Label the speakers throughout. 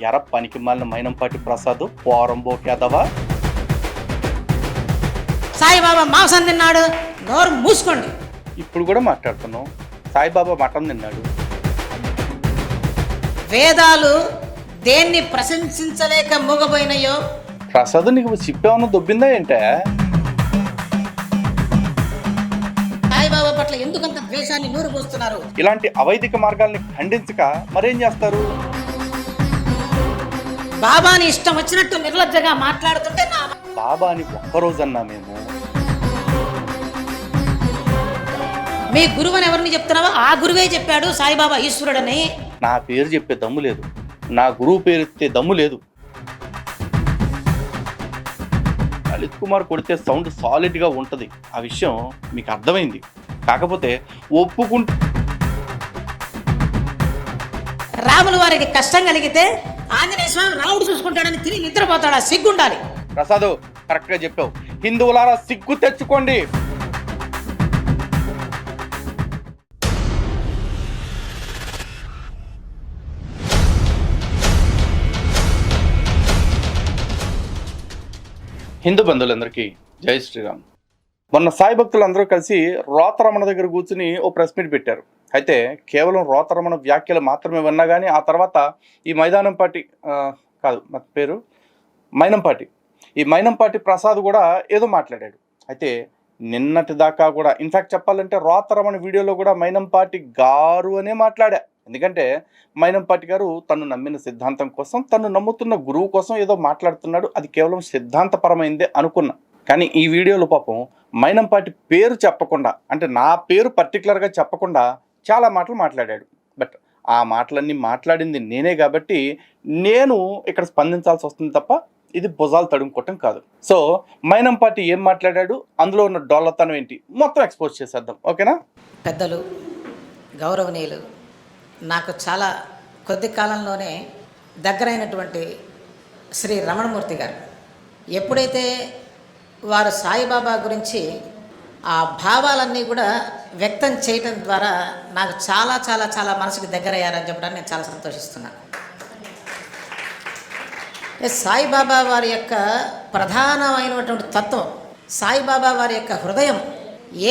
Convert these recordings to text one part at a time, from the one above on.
Speaker 1: ఎర పనికి మాలిన మైనంపాటి ప్రసాద్ పోరంబోకేదవా.
Speaker 2: సాయిబాబా మాంసం తిన్నాడు, నోరు మూసుకోండి.
Speaker 1: ఇప్పుడు కూడా మాట్లాడుతున్నావు. సాయిబాబా మటన్ తిన్నాడు.
Speaker 2: వేదాలు దేన్ని ప్రశంసించలేక మూగబోయినాయో.
Speaker 1: ప్రసాద్ నీకు చిప్పేమన్నా దొబ్బిందా ఏంటే?
Speaker 2: సాయిబాబా పట్ల ఎందుకంత ద్వేషాన్ని నూరు పోస్తున్నారు?
Speaker 1: ఇలాంటి అవైదిక మార్గాల్ని ఖండించక మరేం చేస్తారు?
Speaker 2: బాబాని ఇష్టం వచ్చినట్టు నిర్లజ్జగా మాట్లాడుతుంటే
Speaker 1: బాబాని ఒక్కరోజన్నా మేము
Speaker 2: మీ గురువుని ఎవరిని చెప్తున్నావో ఆ గురువే చెప్పాడు సాయిబాబా ఈశ్వరుడని.
Speaker 1: నా పేరు చెప్పే దమ్ము లేదు, నా గురువు పేరు ఎత్తే దమ్ము లేదు. లలిత్ కుమార్ కొడితే సౌండ్ సాలిడ్గా ఉంటుంది, ఆ విషయం మీకు అర్థమైంది. కాకపోతే ఒప్పుకుంటూ
Speaker 2: రాముల వారికి కష్టం కలిగితే ఆంజనేయ స్వామి రాముడు చూసుకుంటాడని తిరిగి నిద్రపోతాడా? సిగ్గుండాలి.
Speaker 1: ప్రసాద్ కరెక్ట్గా చెప్పావు. హిందువులారా సిగ్గు తెచ్చుకోండి. హిందూ బంధువులందరికీ జై శ్రీరామ్. మొన్న సాయి భక్తులు అందరూ కలిసి రోతరమణ దగ్గర కూర్చుని ఓ ప్రెస్ మీట్ పెట్టారు. అయితే కేవలం రోతరమణ వ్యాఖ్యలు మాత్రమే విన్నా కానీ ఆ తర్వాత ఈ మైనంపాటి పేరు మైనంపాటి, ఈ మైనంపాటి ప్రసాద్ కూడా ఏదో మాట్లాడాడు. అయితే నిన్నటి దాకా కూడా ఇన్ఫ్యాక్ట్ చెప్పాలంటే రోతరమణ వీడియోలో కూడా మైనంపాటి గారు అనే మాట్లాడా. ఎందుకంటే మైనంపాటి గారు తను నమ్మిన సిద్ధాంతం కోసం, తను నమ్ముతున్న గురువు కోసం ఏదో మాట్లాడుతున్నాడు. అది కేవలం సిద్ధాంతపరమైందే అనుకున్నా. కానీ ఈ వీడియోలో పాపం మైనంపాటి పేరు చెప్పకుండా, అంటే నా పేరు పర్టికులర్గా చెప్పకుండా చాలా మాటలు మాట్లాడాడు. బట్ ఆ మాటలన్నీ మాట్లాడింది నేనే కాబట్టి నేను ఇక్కడ స్పందించాల్సి వస్తుంది తప్ప ఇది భుజాలు తడుముకోవటం కాదు. సో మైనంపాటి ఏం మాట్లాడాడు, అందులో ఉన్న డొల్లతనం ఏంటి మొత్తం ఎక్స్పోజ్ చేసేద్దాం. ఓకేనా?
Speaker 2: పెద్దలు, గౌరవనీయులు, నాకు చాలా కొద్ది కాలంలోనే దగ్గరైనటువంటి శ్రీ రమణమూర్తి గారు ఎప్పుడైతే వారు సాయిబాబా గురించి ఆ భావాలన్నీ కూడా వ్యక్తం చేయటం ద్వారా నాకు చాలా చాలా చాలా మనసుకి దగ్గరయ్యారని చెప్పడానికి నేను చాలా సంతోషిస్తున్నాను. సాయిబాబా వారి యొక్క ప్రధానమైనటువంటి తత్వం, సాయిబాబా వారి యొక్క హృదయం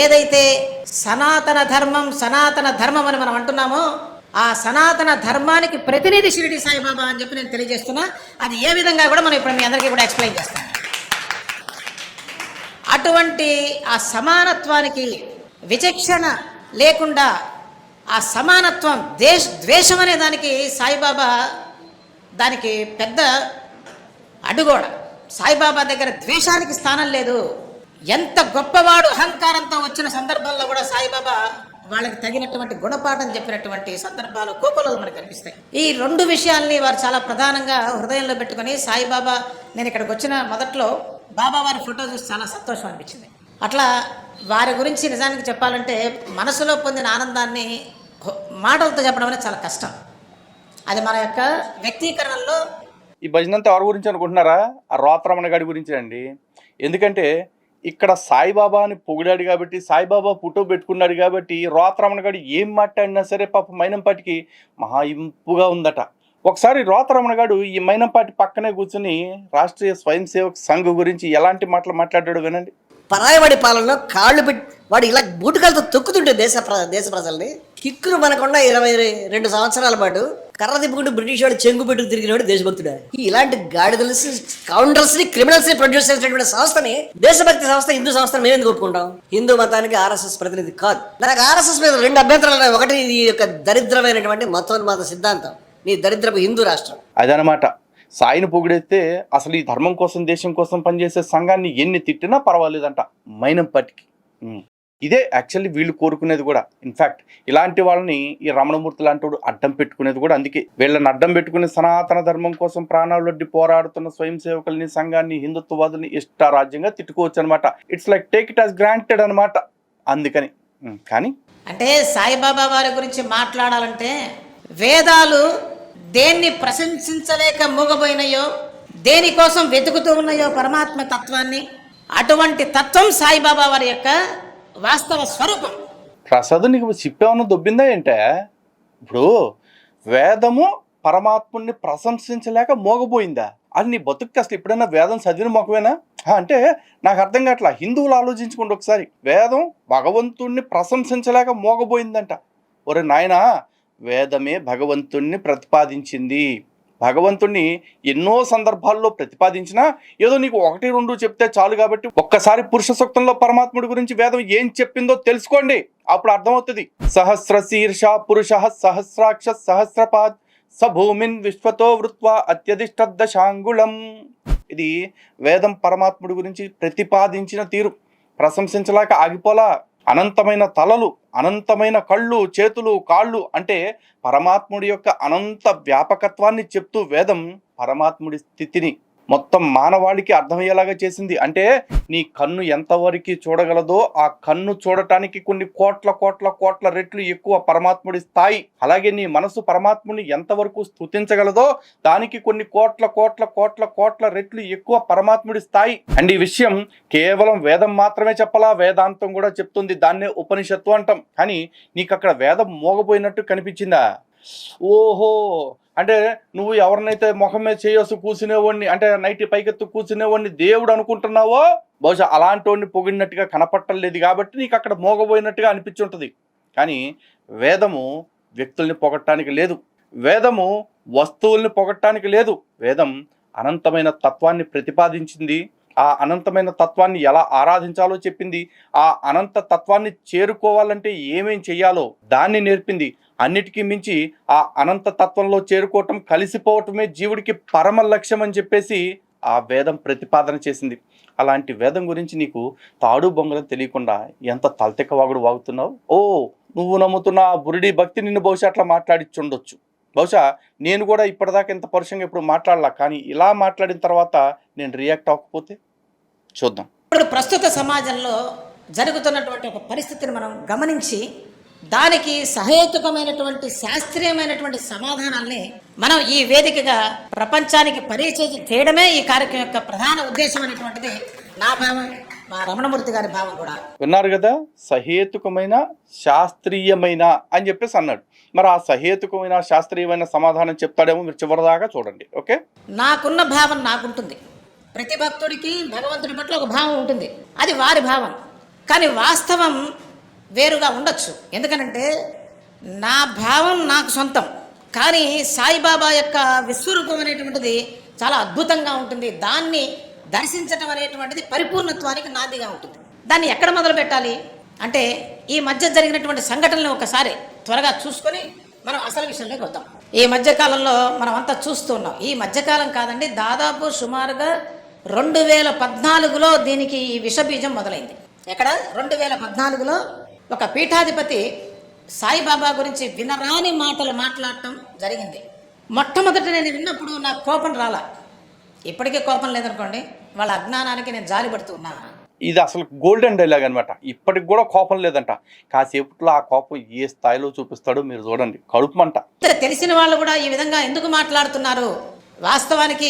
Speaker 2: ఏదైతే సనాతన ధర్మం అని మనం అంటున్నామో, ఆ సనాతన ధర్మానికి ప్రతినిధి షిరిడి సాయిబాబా అని చెప్పి నేను తెలియజేస్తున్నా. అది ఏ విధంగా కూడా మనం ఇప్పుడు మీ అందరికీ కూడా ఎక్స్ప్లెయిన్ చేస్తాను. అటువంటి ఆ సమానత్వానికి విచక్షణ లేకుండా ఆ సమానత్వం ద్వేషం అనే దానికి సాయిబాబా దానికి పెద్ద అడ్డుగోడ. సాయిబాబా దగ్గర ద్వేషానికి స్థానం లేదు. ఎంత గొప్పవాడు అహంకారంతో వచ్చిన సందర్భాల్లో కూడా సాయిబాబా వాళ్ళకి తగినటువంటి గుణపాఠం చెప్పినటువంటి సందర్భాలు కోపంలో మనకు కనిపిస్తాయి. ఈ రెండు విషయాల్ని వారు చాలా ప్రధానంగా హృదయంలో పెట్టుకుని సాయిబాబా, నేను ఇక్కడికి వచ్చిన మొదట్లో బాబా వారి ఫోటో చూసి చాలా సంతోషం అనిపించింది. అట్లా వారి గురించి నిజానికి చెప్పాలంటే మనసులో పొందిన ఆనందాన్ని మాటలతో చెప్పడం అనేది చాలా కష్టం. అది మన యొక్క వ్యక్తీకరణలో.
Speaker 1: ఈ భజనంతా ఎవరి గురించి అనుకుంటున్నారా? ఆ రోతరమణ గారి గురించి అండి. ఎందుకంటే ఇక్కడ సాయిబాబాని పొగిడాడు కాబట్టి, సాయిబాబా ఫోటో పెట్టుకున్నాడు కాబట్టి రోతరమణ గారు ఏం మాట్లాడినా సరే పాప మైనంపాటికి మహా ఇంపుగా ఉందట. ఒకసారి రోతరమణ గారు ఈ మైనంపాటి పక్కనే కూర్చుని రాష్ట్రీయ స్వయం సేవక్ సంఘ్ గురించి ఎలాంటి మాటలు మాట్లాడాడు వినండి.
Speaker 3: పరాయవాడి పాలనలో కాళ్ళు పెట్టి వాడు ఇలా బూటకాలతో తొక్కుతుంటే దేశ ప్రజల్ని కిక్కులు మనకుండా 22 సంవత్సరాల పాటు కర్ర తిప్పుకుంటూ బ్రిటిష్ వాడు చెంగు పెట్టుకు తిరిగినవాడు దేశభక్తుడు. ఇలాంటి గాడిదల్స్, కౌంటర్స్ ని, క్రిమినల్స్ ని ప్రొడ్యూస్ చేసినటువంటి సంస్థని, దేశభక్తి సంస్థ, హిందూ సంస్థ మేము ఎందుకు ఒప్పుకుంటాం? హిందూ మతానికి ఆర్ఎస్ఎస్ ప్రతినిధి కాదు. నాకు ఆర్ఎస్ఎస్ మీద 2 అభ్యంతరాలు ఉన్నాయి. ఒకటి, ఈ యొక్క దరిద్రమైనటువంటి మతోన్మాద సిద్ధాంతం, నీ దరిద్రపు హిందూ రాష్ట్రం.
Speaker 1: అదనమాట. సాయిని పొగిడేస్తే అసలు ఈ ధర్మం కోసం, దేశం కోసం పనిచేసే సంఘాన్ని ఎన్ని తిట్టినా పర్వాలేదంట మైనంపాటికి. ఇదే యాక్చువల్లీ వీళ్ళు కోరుకునేది కూడా. ఇన్ఫ్యాక్ట్ ఇలాంటి వాళ్ళని ఈ రమణమూర్తి లాంటి వాడు అడ్డం పెట్టుకునేది కూడా అందుకే. వీళ్ళని అడ్డం పెట్టుకుని సనాతన ధర్మం కోసం ప్రాణాలొడ్డి పోరాడుతున్న స్వయం సేవకుల్ని, సంఘాన్ని, హిందుత్వవాదుల్ని ఇష్టారాజ్యంగా తిట్టుకోవచ్చు అనమాట. It's like take it as granted అనమాట. అందుకని కానీ
Speaker 2: అంటే సాయిబాబా వారి గురించి మాట్లాడాలంటే వేదాలు దేన్ని ప్రశంసించలేక మూగబోయినాయో, దేనికోసం వెతుకుతూ ఉన్నాయో పరమాత్మ తత్వాన్ని, అటువంటి తత్వం సాయిబాబా వారి యొక్క వాస్తవ స్వరూపం.
Speaker 1: ప్రసాద్ నీకు చిప్పేమన్నా దొబ్బిందా ఏంటే? ఇప్పుడు వేదము పరమాత్ముడిని ప్రశంసించలేక మోగపోయిందా? అది నీ బతుకు అసలు ఎప్పుడైనా వేదం చదివిన మొక్కవేనా? అంటే నాకు అర్థం కావట్లా. హిందువులు ఆలోచించుకోండి ఒకసారి. వేదం భగవంతుణ్ణి ప్రశంసించలేక మోగపోయిందంట. ఒరే నాయనా, వేదమే భగవంతుణ్ణి ప్రతిపాదించింది. భగవంతుణ్ణి ఎన్నో సందర్భాల్లో ప్రతిపాదించినా ఏదో నీకు 1-2 చెప్తే చాలు. కాబట్టి ఒక్కసారి పురుష సూక్తంలో పరమాత్ముడి గురించి వేదం ఏం చెప్పిందో తెలుసుకోండి, అప్పుడు అర్థమవుతుంది. సహస్ర శీర్ష పురుష సహస్రాక్ష సహస్రపాద్ సభూమిన్ విశ్వతో వృత్వా అత్యధిష్టదశాంగుళం. ఇది వేదం పరమాత్ముడి గురించి ప్రతిపాదించిన తీరు. ప్రశంసించలేక ఆగిపోలా. అనంతమైన తలలు, అనంతమైన కళ్ళు, చేతులు, కాళ్ళు అంటే పరమాత్ముడి యొక్క అనంత వ్యాపకత్వాన్ని చెప్తూ వేదం పరమాత్ముడి స్థితిని మొత్తం మానవాళికి అర్థమయ్యేలాగా చేసింది. అంటే నీ కన్ను ఎంతవరకు చూడగలదో ఆ కన్ను చూడటానికి కొన్ని కోట్ల కోట్ల కోట్ల రెట్లు ఎక్కువ పరమాత్ముడి స్థాయి. అలాగే నీ మనసు పరమాత్ముని ఎంతవరకు స్తుతించగలదో దానికి కొన్ని కోట్ల కోట్ల కోట్ల కోట్ల రెట్లు ఎక్కువ పరమాత్ముడి స్థాయి. అండ్ ఈ విషయం కేవలం వేదం మాత్రమే చెప్పలా, వేదాంతం కూడా చెప్తుంది. దాన్నే ఉపనిషత్తు అంటాం. కానీ నీకు అక్కడ వేదం మోగపోయినట్టు కనిపించిందా? ఓహో, అంటే నువ్వు ఎవరినైతే ముఖం మీద చేయొస్తూ కూర్చునేవాడిని, అంటే నైట్ పైకెత్తు కూర్చునేవాడిని దేవుడు అనుకుంటున్నావో, బహుశా అలాంటి వాడిని పొగిడినట్టుగా కనపట్టలేదు కాబట్టి నీకు అక్కడ మోగబోయినట్టుగా అనిపించుంటుంది. కానీ వేదము వ్యక్తుల్ని పొగట్టడానికి లేదు, వేదము వస్తువుల్ని పొగట్టడానికి లేదు. వేదం అనంతమైన తత్వాన్ని ప్రతిపాదించింది. ఆ అనంతమైన తత్వాన్ని ఎలా ఆరాధించాలో చెప్పింది. ఆ అనంత తత్వాన్ని చేరుకోవాలంటే ఏమేం చెయ్యాలో దాన్ని నేర్పింది. అన్నిటికీ మించి ఆ అనంత తత్వంలో చేరుకోవటం, కలిసిపోవటమే జీవుడికి పరమ లక్ష్యం అని చెప్పేసి ఆ వేదం ప్రతిపాదన చేసింది. అలాంటి వేదం గురించి నీకు తాడు బొంగరం తెలియకుండా ఎంత తలతెక్కవాగుడు వాగుతున్నావు. ఓ, నువ్వు నమ్ముతున్న ఆ బురిడి భక్తి నిన్ను బహుశా అట్లా మాట్లాడిచ్చుండొచ్చు. బహుశా నేను కూడా ఇప్పటిదాకా ఇంత పరుషంగా ఎప్పుడు మాట్లాడలా. కానీ ఇలా మాట్లాడిన తర్వాత నేను రియాక్ట్ అవ్వకపోతే చూద్దాం.
Speaker 2: ఇప్పుడు ప్రస్తుత సమాజంలో జరుగుతున్నటువంటి ఒక పరిస్థితిని మనం గమనించి దానికి సహేతుకమైనటువంటి శాస్త్రీయమైనటువంటి సమాధానాల్ని మనం ఈ వేదికగా ప్రపంచానికి పరిచయం చేయడమే ఈ కార్యక్రమం యొక్క ప్రధాన ఉద్దేశం అనేటువంటిది నా భావం, మా రమణమూర్తి గారి భావం కూడా.
Speaker 1: విన్నారు కదా, సహేతుకమైన శాస్త్రీయమైన అని చెప్పేసి అన్నాడు. మరి ఆ సహేతుకమైన శాస్త్రీయమైన సమాధానం చెప్తాడేమో, మీరు చివరిదాకా చూడండి. ఓకే,
Speaker 2: నాకున్న భావం నాకుంటుంది. ప్రతి భక్తుడికి భగవంతుడి పట్ల ఒక భావం ఉంటుంది, అది వారి భావం. కానీ వాస్తవం వేరుగా ఉండొచ్చు. ఎందుకనంటే నా భావం నాకు సొంతం, కానీ సాయిబాబా యొక్క విశ్వరూపం అనేటువంటిది చాలా అద్భుతంగా ఉంటుంది. దాన్ని దర్శించడం అనేటువంటిది పరిపూర్ణత్వానికి నాందిగా ఉంటుంది. దాన్ని ఎక్కడ మొదలు పెట్టాలి అంటే ఈ మధ్య జరిగినటువంటి సంఘటనలు ఒకసారి త్వరగా చూసుకొని మనం అసలు విషయంలోకి వద్దాం. ఈ మధ్యకాలంలో మనం అంతా చూస్తూ ఉన్నాం. ఈ మధ్యకాలం కాదండి, దాదాపు సుమారుగా 2014లో దీనికి ఈ విషబీజం మొదలైంది. ఎక్కడ? 2014లో ఒక పీఠాధిపతి సాయిబాబా గురించి వినరాని మాటలు మాట్లాడటం జరిగింది. మొట్టమొదట నేను విన్నప్పుడు నాకు కోపం రాలా. ఇప్పటికీ కోపం లేదనుకోండి, వాళ్ళ అజ్ఞానానికి నేను జాలిపడుతూ ఉన్నా.
Speaker 1: ఇది అసలు గోల్డెన్ డైలాగ్ అనమాట. ఇప్పటికి కూడా కోపం లేదంట. కాసేపట్లో ఆ కోపం ఏ స్థాయిలో చూపిస్తాడో మీరు చూడండి. కడుపుమంట.
Speaker 2: తెలిసిన వాళ్ళు కూడా ఈ విధంగా ఎందుకు మాట్లాడుతున్నారు? వాస్తవానికి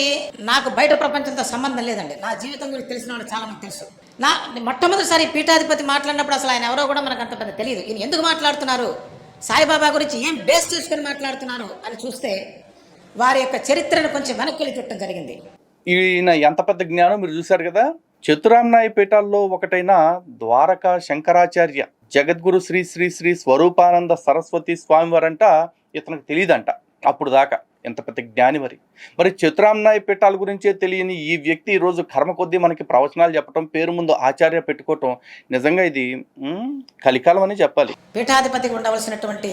Speaker 2: నాకు బయట ప్రపంచంతో సంబంధం లేదండి. నా జీవితం గురించి తెలిసిన వాళ్ళు చాలా మంది తెలుసు. నా మొట్టమొదటిసారి పీఠాధిపతి మాట్లాడినప్పుడు అసలు ఆయన ఎవరో కూడా మనకు అంత పెద్ద తెలియదు. ఈయన ఎందుకు మాట్లాడుతున్నారు, సాయిబాబా గురించి ఏం బేస్ చేసుకుని మాట్లాడుతున్నారు అని చూస్తే వారి యొక్క చరిత్రను కొంచెం వెనక్కి చుట్టడం జరిగింది.
Speaker 1: ఈయన ఎంత పెద్ద జ్ఞానం మీరు చూశారు కదా. చతురామ్నాయ పీఠాల్లో ఒకటైన ద్వారకా శంకరాచార్య జగద్గురు శ్రీ శ్రీ శ్రీ స్వరూపానంద సరస్వతి స్వామివారంట ఇతనికి తెలియదంట అప్పుడు దాకా. ఎంత పెద్ద జ్ఞాని మరి చతురామ్నాయ పీఠాల గురించే తెలియని ఈ వ్యక్తి ఈరోజు కర్మ కొద్దీ మనకి ప్రవచనాలు చెప్పడం, పేరు ముందు ఆచార్య పెట్టుకోవటం, నిజంగా ఇది కలికాలం అని చెప్పాలి.
Speaker 2: పీఠాధిపతికి ఉండవలసినటువంటి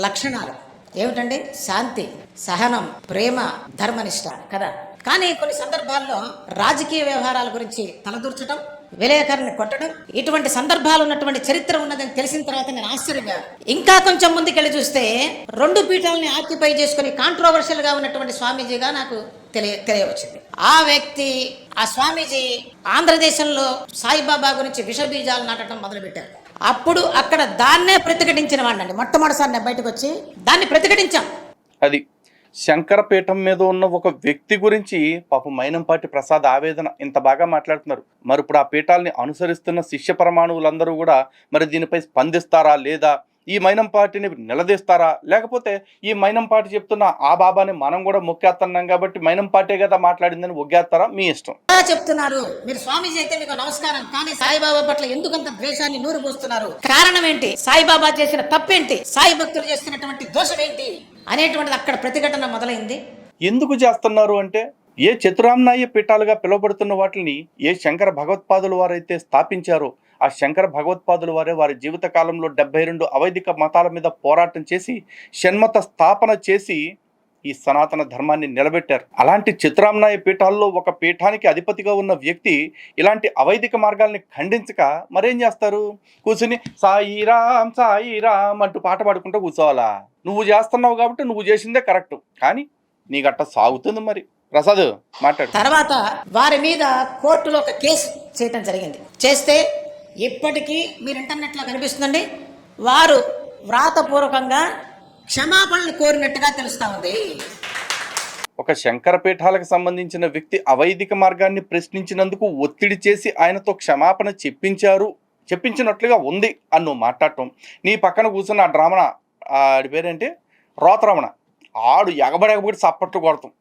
Speaker 2: లక్షణాలు ఏమిటండి? శాంతి, సహనం, ప్రేమ, ధర్మనిష్ట కదా. కానీ కొన్ని సందర్భాల్లో రాజకీయ వ్యవహారాల గురించి తలదూర్చడం, విలేకరుని కొట్టడం, ఇటువంటి సందర్భాలు ఉన్నటువంటి చరిత్ర ఉన్నదని తెలిసిన తర్వాత నేను ఆశ్చర్యంగా ఇంకా కొంచెం ముందుకెళ్ళి చూస్తే 2 పీఠాలని ఆక్యుపై చేసుకుని కాంట్రోవర్షియల్ గా ఉన్నటువంటి స్వామీజీగా నాకు తెలియవచ్చింది. ఆ వ్యక్తి, ఆ స్వామీజీ ఆంధ్రదేశంలో సాయిబాబా గురించి విషబీజాలు నాటడం మొదలుపెట్టారు. అప్పుడు అక్కడ దాన్నే ప్రతిఘటించిన వాడినండి. మొట్టమొదటిసారి నేను బయటకు వచ్చి దాన్ని ప్రతిఘటించాం.
Speaker 1: అది శంకరపీఠం మీద ఉన్న ఒక వ్యక్తి గురించి పాపం మైనంపాటి ప్రసాద్ ఆవేదన ఇంత బాగా మాట్లాడుతున్నారు. మరి ఇప్పుడు ఆ పీఠాలని అనుసరిస్తున్న శిష్య పరమాణువులందరూ కూడా మరి దీనిపై స్పందిస్తారా లేదా, ఈ మైనం పార్టీని నిలదీస్తారా, లేకపోతే ఈ మైనం పార్టీ చెప్తున్న ఆ బాబాని మనం కూడా మొక్కేస్తున్నాం కాబట్టి మైనం పార్టీ కదా మాట్లాడిందని ఒగ్గేస్తారా, మీ ఇష్టం.
Speaker 2: చెప్తున్నారు మీరు స్వామీజీ అయితే మీకు నమస్కారం, కానీ సాయిబాబా పట్ల ఎందుకంత ద్వేషాన్ని నూరు పోస్తున్నారు, కారణం ఏంటి, సాయిబాబా చేసిన తప్పేంటి, సాయి భక్తులు చేస్తున్నటువంటి దోషం ఏంటి అనేటువంటిది అక్కడ ప్రతిఘటన మొదలైంది.
Speaker 1: ఎందుకు చేస్తున్నారు అంటే, ఏ చతురామ్నాయ పీఠాలుగా పిలువబడుతున్న వాటిని ఏ శంకర భగవత్పాదులు వారైతే స్థాపించారో ఆ శంకర భగవత్పాదులు వారే వారి జీవిత కాలంలో 72 అవైదిక మతాల మీద పోరాటం చేసి షణ్మత స్థాపన చేసి ఈ సనాతన ధర్మాన్ని నిలబెట్టారు. అలాంటి చతురామ్నాయ పీఠాల్లో ఒక పీఠానికి అధిపతిగా ఉన్న వ్యక్తి ఇలాంటి అవైదిక మార్గాల్ని ఖండించక మరేం చేస్తారు, కూర్చుని సాయిరామ్ సాయిరామ్ అంటూ పాట పాడుకుంటూ కూర్చోవాలా? నువ్వు చేస్తున్నావు కాబట్టి నువ్వు చేసిందే కరెక్ట్, కానీ నీకట్ట సాగుతుంది. మరి ప్రసాద్ మాట్లాడు.
Speaker 2: తర్వాత వారి మీద కోర్టులో ఒక కేసు చేయడం జరిగింది. చేస్తే ఇప్పటికీ మీరు ఇంటర్నెట్ లో కనిపిస్తుందండి, వారు వ్రాతపూర్వకంగా క్షమాపణలు కోరినట్టుగా తెలుస్తా ఉంది.
Speaker 1: ఒక శంకర పీఠాలకు సంబంధించిన వ్యక్తి అవైదిక మార్గాన్ని ప్రశ్నించినందుకు ఒత్తిడి చేసి ఆయనతో క్షమాపణ చెప్పించినట్లుగా ఉంది అని నువ్వు మాట్లాడటం, నీ పక్కన కూర్చున్న ఆ డ్రామణ ఆడి పేరేంటి రోతరమణ, ఆడు ఎగబడి సప్పట్లు కొడతాం.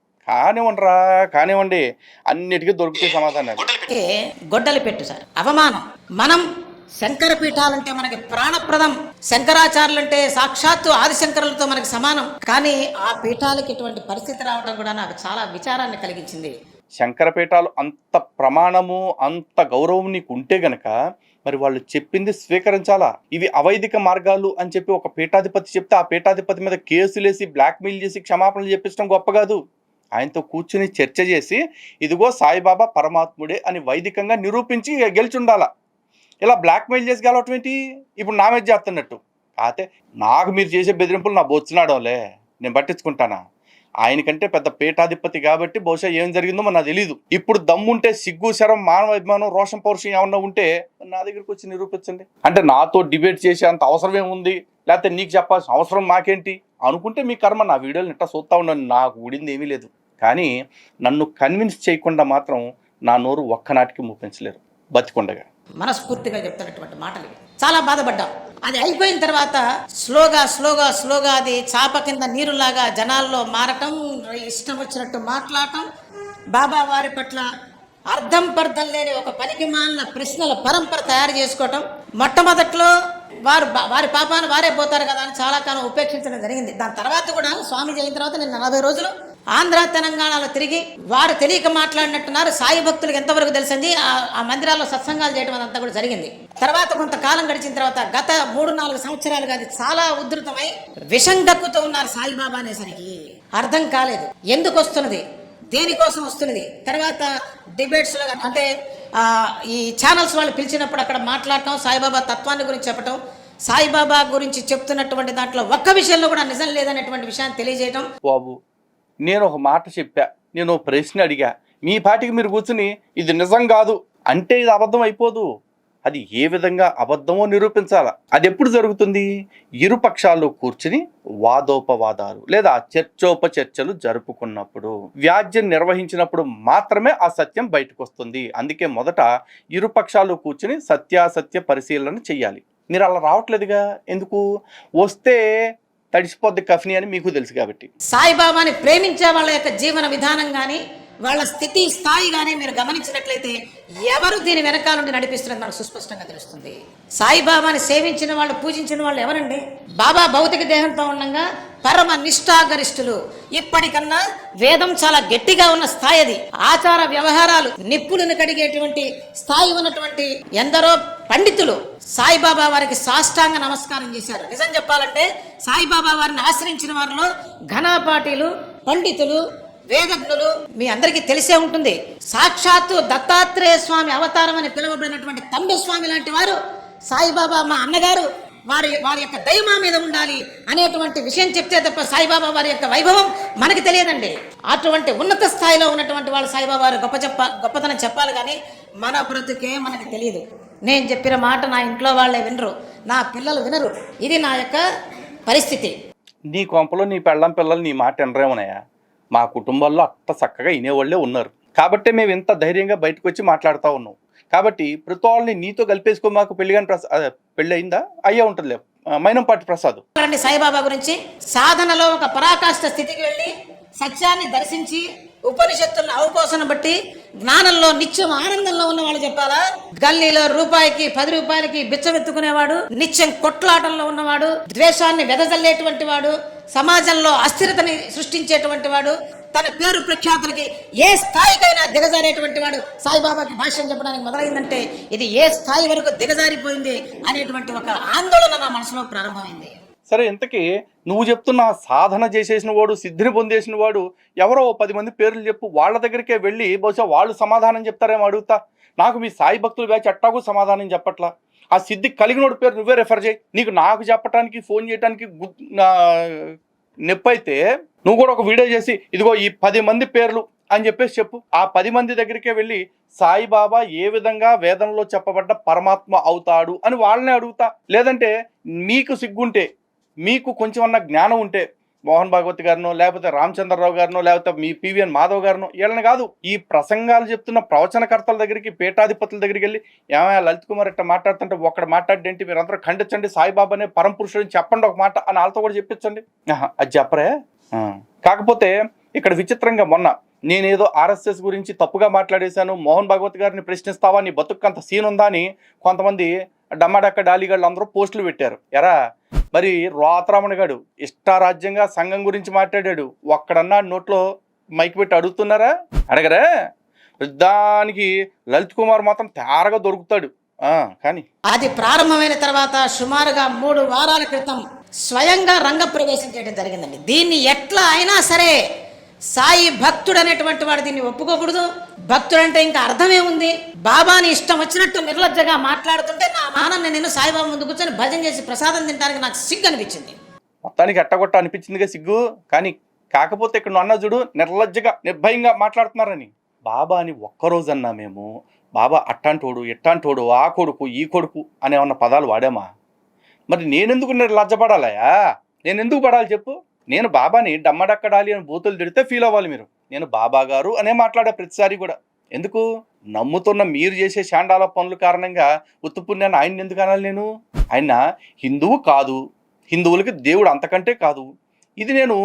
Speaker 1: కానివ్వండి అన్నిటికీ దొరికితే సమాధానం.
Speaker 2: గొడ్డలి పెట్టు సార్, అవమానం. మనం శంకర పీఠాలంటే మనకి ప్రాణప్రదం, శంకరాచార్యులంటే సాక్షాత్తు ఆదిశంకరులతో మనకి సమానం, కానీ ఆ పీఠాలకి ఇటువంటి పరిస్థితి రావడం కూడా నాకు చాలా విచారాన్ని కలిగించింది.
Speaker 1: శంకర పీఠాలు అంత ప్రమాణము అంత గౌరవం నీకు ఉంటే గనక మరి వాళ్ళు చెప్పింది స్వీకరించాలా. ఇవి అవైదిక మార్గాలు అని చెప్పి ఒక పీఠాధిపతి చెప్తే ఆ పీఠాధిపతి మీద కేసులేసి బ్లాక్మెయిల్ చేసి క్షమాపణలు చెప్పించడం గొప్ప కాదు. ఆయనతో కూర్చుని చర్చ చేసి ఇదిగో సాయిబాబా పరమాత్ముడే అని వైదికంగా నిరూపించి గెలిచుండాలా. ఇలా బ్లాక్మెయిల్ చేసి గెలవటం ఏంటి, ఇప్పుడు నా మీద చేస్తున్నట్టు. కాకపోతే నాకు మీరు చేసే బెదిరింపులు నా బొచ్చినాడంలే, నేను పట్టించుకుంటానా? ఆయనకంటే పెద్ద పీఠాధిపతి కాబట్టి బహుశా ఏం జరిగిందో నాకు తెలీదు. ఇప్పుడు దమ్ముంటే సిగ్గు శరం మానవ అభిమానం రోషం పౌరుషం ఏమన్నా ఉంటే నా దగ్గరికి వచ్చి నిరూపించండి. అంటే నాతో డిబేట్ చేసే అంత అవసరం ఏముంది, లేకపోతే నీకు చెప్పాల్సిన అవసరం మాకేంటి అనుకుంటే మీ కర్మ. నా వీడియోలు ఇట్టా చూస్తా ఉన్నాను, నాకు ఊడింది ఏమీ లేదు. కానీ నన్ను కన్విన్స్ చేయకుండా మాత్రం నా నోరు ఒక్కనాటికి మూపించలేరు బతికొండగా.
Speaker 2: మనస్ఫూర్తిగా చెప్తున్నటువంటి మాటలు చాలా బాధపడ్డాం. అది అయిపోయిన తర్వాత స్లోగా అది చాప కింద నీరులాగా జనాల్లో మారటం, ఇష్టం వచ్చినట్టు మాట్లాడటం, బాబా వారి పట్ల అర్థం పర్థం లేని ఒక పనికి మాలిన ప్రశ్నల పరంపర తయారు చేసుకోవటం. మొట్టమొదట్లో వారి పాపాన్ని వారే పోతారు కదా అని చాలా కాలం ఉపేక్షించడం జరిగింది. దాని తర్వాత కూడా స్వామి అయిన తర్వాత నేను 40 రోజులు ఆంధ్ర తెలంగాణలో తిరిగి వారు తెలియక మాట్లాడినట్టున్నారు. సాయి భక్తులకు ఎంతవరకు తెలిసింది, ఆ మందిరాల్లో సత్సంగాలు చేయడం అదంతా కూడా జరిగింది. తర్వాత కొంతకాలం గడిచిన తర్వాత గత 3-4 సంవత్సరాలుగా అది చాలా ఉధృతమై విషం కక్కుతూ ఉన్నారు సాయిబాబా అనేసరికి అర్థం కాలేదు ఎందుకు వస్తున్నది, దేనికోసం వస్తున్నది. తర్వాత డిబేట్స్ లో అంటే ఈ ఛానల్స్ వాళ్ళు పిలిచినప్పుడు అక్కడ మాట్లాడటం, సాయిబాబా తత్వాన్ని గురించి చెప్పటం, సాయిబాబా గురించి చెప్తున్నటువంటి దాంట్లో ఒక్క విషయంలో కూడా నిజం లేదనేటువంటి విషయాన్ని తెలియజేయటం.
Speaker 1: బాబు నేను ఒక మాట చెప్పా, నేను ప్రశ్న అడిగా, మీ పాటికి మీరు కూర్చుని ఇది నిజం కాదు అంటే ఇది అబద్ధం అయిపోదు. అది ఏ విధంగా అబద్ధమో నిరూపించాలా. అది ఎప్పుడు జరుగుతుంది, ఇరుపక్షాల్లో కూర్చుని వాదోపవాదాలు లేదా చర్చోపచర్చలు జరుపుకున్నప్పుడు, వ్యాజ్యం నిర్వహించినప్పుడు మాత్రమే ఆ సత్యం బయటకు వస్తుంది. అందుకే మొదట ఇరుపక్షాలు కూర్చుని సత్యాసత్య పరిశీలన చెయ్యాలి. మీరు అలా రావట్లేదుగా, ఎందుకు? వస్తే తడిసిపోద్ది కఫ్ని అని మీకు తెలుసు కాబట్టి.
Speaker 2: సాయిబాబాని ప్రేమించే వాళ్ళ యొక్క జీవన విధానం కానీ వాళ్ళ స్థితి స్థాయి కానీ మీరు గమనించినట్లయితే ఎవరు దీని వెనకాల నుండి నడిపిస్తున్నది మనకు సుస్పష్టంగా తెలుస్తుంది. సాయిబాబాని సేవించిన వాళ్ళు, పూజించిన వాళ్ళు ఎవరండి? బాబా భౌతిక దేహంతో ఉండగా పరమ నిష్ఠాగరిష్ఠులు. ఇప్పటికన్నా వేదం చాలా గట్టిగా ఉన్న స్థాయి అది. ఆచార వ్యవహారాలు నిప్పులను కడిగేటువంటి స్థాయి ఉన్నటువంటి ఎందరో పండితులు సాయిబాబా వారికి సాష్టాంగ నమస్కారం చేశారు. నిజం చెప్పాలంటే సాయిబాబా వారిని ఆశ్రయించిన వారిలో ఘనాపాటీలు, పండితులు, వేదజ్ఞులు మీ అందరికీ తెలిసే ఉంటుంది. సాక్షాత్తు దత్తాత్రేయ స్వామి అవతారం అని పిలువబడినటువంటి తంబె స్వామి లాంటి వారు సాయిబాబా మా అన్నగారు, వారి యొక్క దైవమా మీద ఉండాలి అనేటువంటి విషయం చెప్తే తప్ప సాయిబాబా వారి యొక్క వైభవం మనకి తెలియదండి. అటువంటి ఉన్నత స్థాయిలో ఉన్నటువంటి వాళ్ళు సాయిబాబా వారి గొప్పతనం చెప్పాలి, కానీ మన బ్రతుకే మనకి తెలియదు. నేను చెప్పిన మాట నా ఇంట్లో వాళ్ళే వినరు, నా పిల్లలు వినరు. ఇది నా యొక్క పరిస్థితి.
Speaker 1: నీ కొంపలో నీ పెళ్ళం పిల్లలు నీ మాట వినరేమోనయ్యా. మా కుటుంబాల్లో అట్ట చక్కగా వినేవాళ్ళే ఉన్నారు కాబట్టి మేము ఇంత ధైర్యంగా బయటకు వచ్చి మాట్లాడుతూ ఉన్నాం. కాబట్టి ప్రతి వాళ్ళని నీతో కలిపేసుకో. మాకు పెళ్లి కానీ పెళ్ళి అయిందా? అయ్యే ఉంటుంది. మైనంపాటి ప్రసాద్.
Speaker 2: సాయిబాబా గురించి సాధనలో ఒక పరాకాష్ఠ స్థితికి వెళ్ళి సత్యాన్ని దర్శించి ఉపనిషత్తులను అవపోసన బట్టి జ్ఞానంలో నిత్యం ఆనందంలో ఉన్న వాళ్ళు చెప్పాలా? గల్లీలో రూపాయికి 10 రూపాయలకి బిచ్చమెత్తుకునేవాడు, నిత్యం కొట్లాటంలో ఉన్నవాడు, ద్వేషాన్ని వెదజల్లేటువంటి వాడు, సమాజంలో అస్థిరతని సృష్టించేటువంటి వాడు, తన పేరు ప్రఖ్యాతులకి ఏ స్థాయికైనా దిగజారేటువంటి వాడు సాయిబాబాకి భాష్యం చెప్పడానికి మొదలైందంటే ఇది ఏ స్థాయి వరకు దిగజారిపోయింది అనేటువంటి ఒక ఆందోళన నా మనసులో ప్రారంభమైంది.
Speaker 1: సరే, ఇంతకీ నువ్వు చెప్తున్న సాధన చేసేసిన వాడు, సిద్ధిని పొందేసిన వాడు ఎవరో 10 మంది పేర్లు చెప్పు, వాళ్ళ దగ్గరికే వెళ్ళి బహుశా వాళ్ళు సమాధానం చెప్తారేమో అడుగుతా. నాకు మీ సాయి భక్తుల బ్యాచ్ ఎట్టాಗೂ సమాధానం చెప్పట్లా. ఆ సిద్ధి కలిగినోడు పేరు నువ్వే రెఫర్ చేయి. నాకు చెప్పడానికి ఫోన్ చేయడానికి నొప్పైతే నువ్వు కూడా ఒక వీడియో చేసి ఇదిగో ఈ 10 మంది పేర్లు అని చెప్పేసి చెప్పు. ఆ 10 మంది దగ్గరికే వెళ్ళి సాయిబాబా ఏ విధంగా వేదంలో చెప్పబడ్డ పరమాత్మ అవుతాడు అని వాళ్ళనే అడుగుతా. లేదంటే మీకు సిగ్గుంటే, మీకు కొంచెం అన్న జ్ఞానం ఉంటే మోహన్ భాగవత్ గారినో, లేకపోతే రామచంద్రరావు గారినో, లేకపోతే మీ పివిఎన్ మాధవ్ గారినో, వీళ్ళని కాదు, ఈ ప్రసంగాలు చెప్తున్న ప్రవచనకర్తల దగ్గరికి, పీఠాధిపతుల దగ్గరికి వెళ్ళి ఏమైనా లలిత్ కుమార్ ఇట్లా మాట్లాడుతుంటే ఒక్కడ మాట్లాడేంటి, మీరు అందరూ ఖండించండి, సాయిబాబానే పరమ పురుషుడిని చెప్పండి ఒక మాట అని వాళ్ళతో కూడా చెప్పించండి. అది చెప్పరే. కాకపోతే ఇక్కడ విచిత్రంగా మొన్న నేనేదో ఆర్ఎస్ఎస్ గురించి తప్పుగా మాట్లాడేశాను, మోహన్ భాగవత్ గారిని ప్రశ్నిస్తావా, నీ బతుకంత సీన్ ఉందా అని కొంతమంది డమ్మడక్క డాలిగాళ్ళు అందరూ పోస్టులు పెట్టారు. ఎరా మరి రోతరమణ గారు ఇష్టారాజ్యంగా సంఘం గురించి మాట్లాడాడు, ఒక్కడన్నా నోట్లో మైక్ పెట్టి అడుగుతున్నారా? అడగరా? దానికి లలిత్ కుమార్ మాత్రం తేరగా దొరుకుతాడు. కానీ
Speaker 2: అది ప్రారంభమైన తర్వాత సుమారుగా 3 వారాల క్రితం స్వయంగా రంగప్రవేశం చేయడం జరిగిందండి. దీన్ని ఎట్లా అయినా సరే సాయి భక్తుడు అనేటువంటి వాడు దీన్ని ఒప్పుకోకూడదు. భక్తుడు అంటే ఇంకా అర్థమే ఉంది. బాబాని ఇష్టం వచ్చినట్టు నిర్లజ్జగా మాట్లాడుతుంటే నా మానని నేను సాయిబాబా ముందు కూర్చొని భజన చేసి ప్రసాదం తినడానికి నాకు సిగ్గు అనిపించింది.
Speaker 1: మొత్తానికి ఎట్టగొట్ట అనిపించిందిగా సిగ్గు. కానీ కాకపోతే ఇక్కడ నువ్వు అన్న చూడు, నిర్లజ్జగా నిర్భయంగా మాట్లాడుతున్నారని. బాబా అని ఒక్కరోజన్నా మేము బాబా అట్టాంటోడు, ఎట్టాంటోడు, ఆ కొడుకు, ఈ కొడుకు అనేమన్న పదాలు వాడామా? మరి నేనెందుకు లజ్జపడాలయా? నేను ఎందుకు పడాలి చెప్పు? నేను బాబాని డమ్మడక్కడాలి అని బూతులు తిడితే ఫీల్ అవ్వాలి మీరు. నేను బాబా గారు అనే మాట్లాడే ప్రతిసారి కూడా. ఎందుకు? నమ్ముతున్న మీరు చేసే శాండాల పనుల కారణంగా ఉత్తుపుణ్యాన్ని ఆయన ఎందుకు అనాలి? నేను ఆయన హిందువు కాదు, హిందువులకి దేవుడు అంతకంటే కాదు. ఇది నేను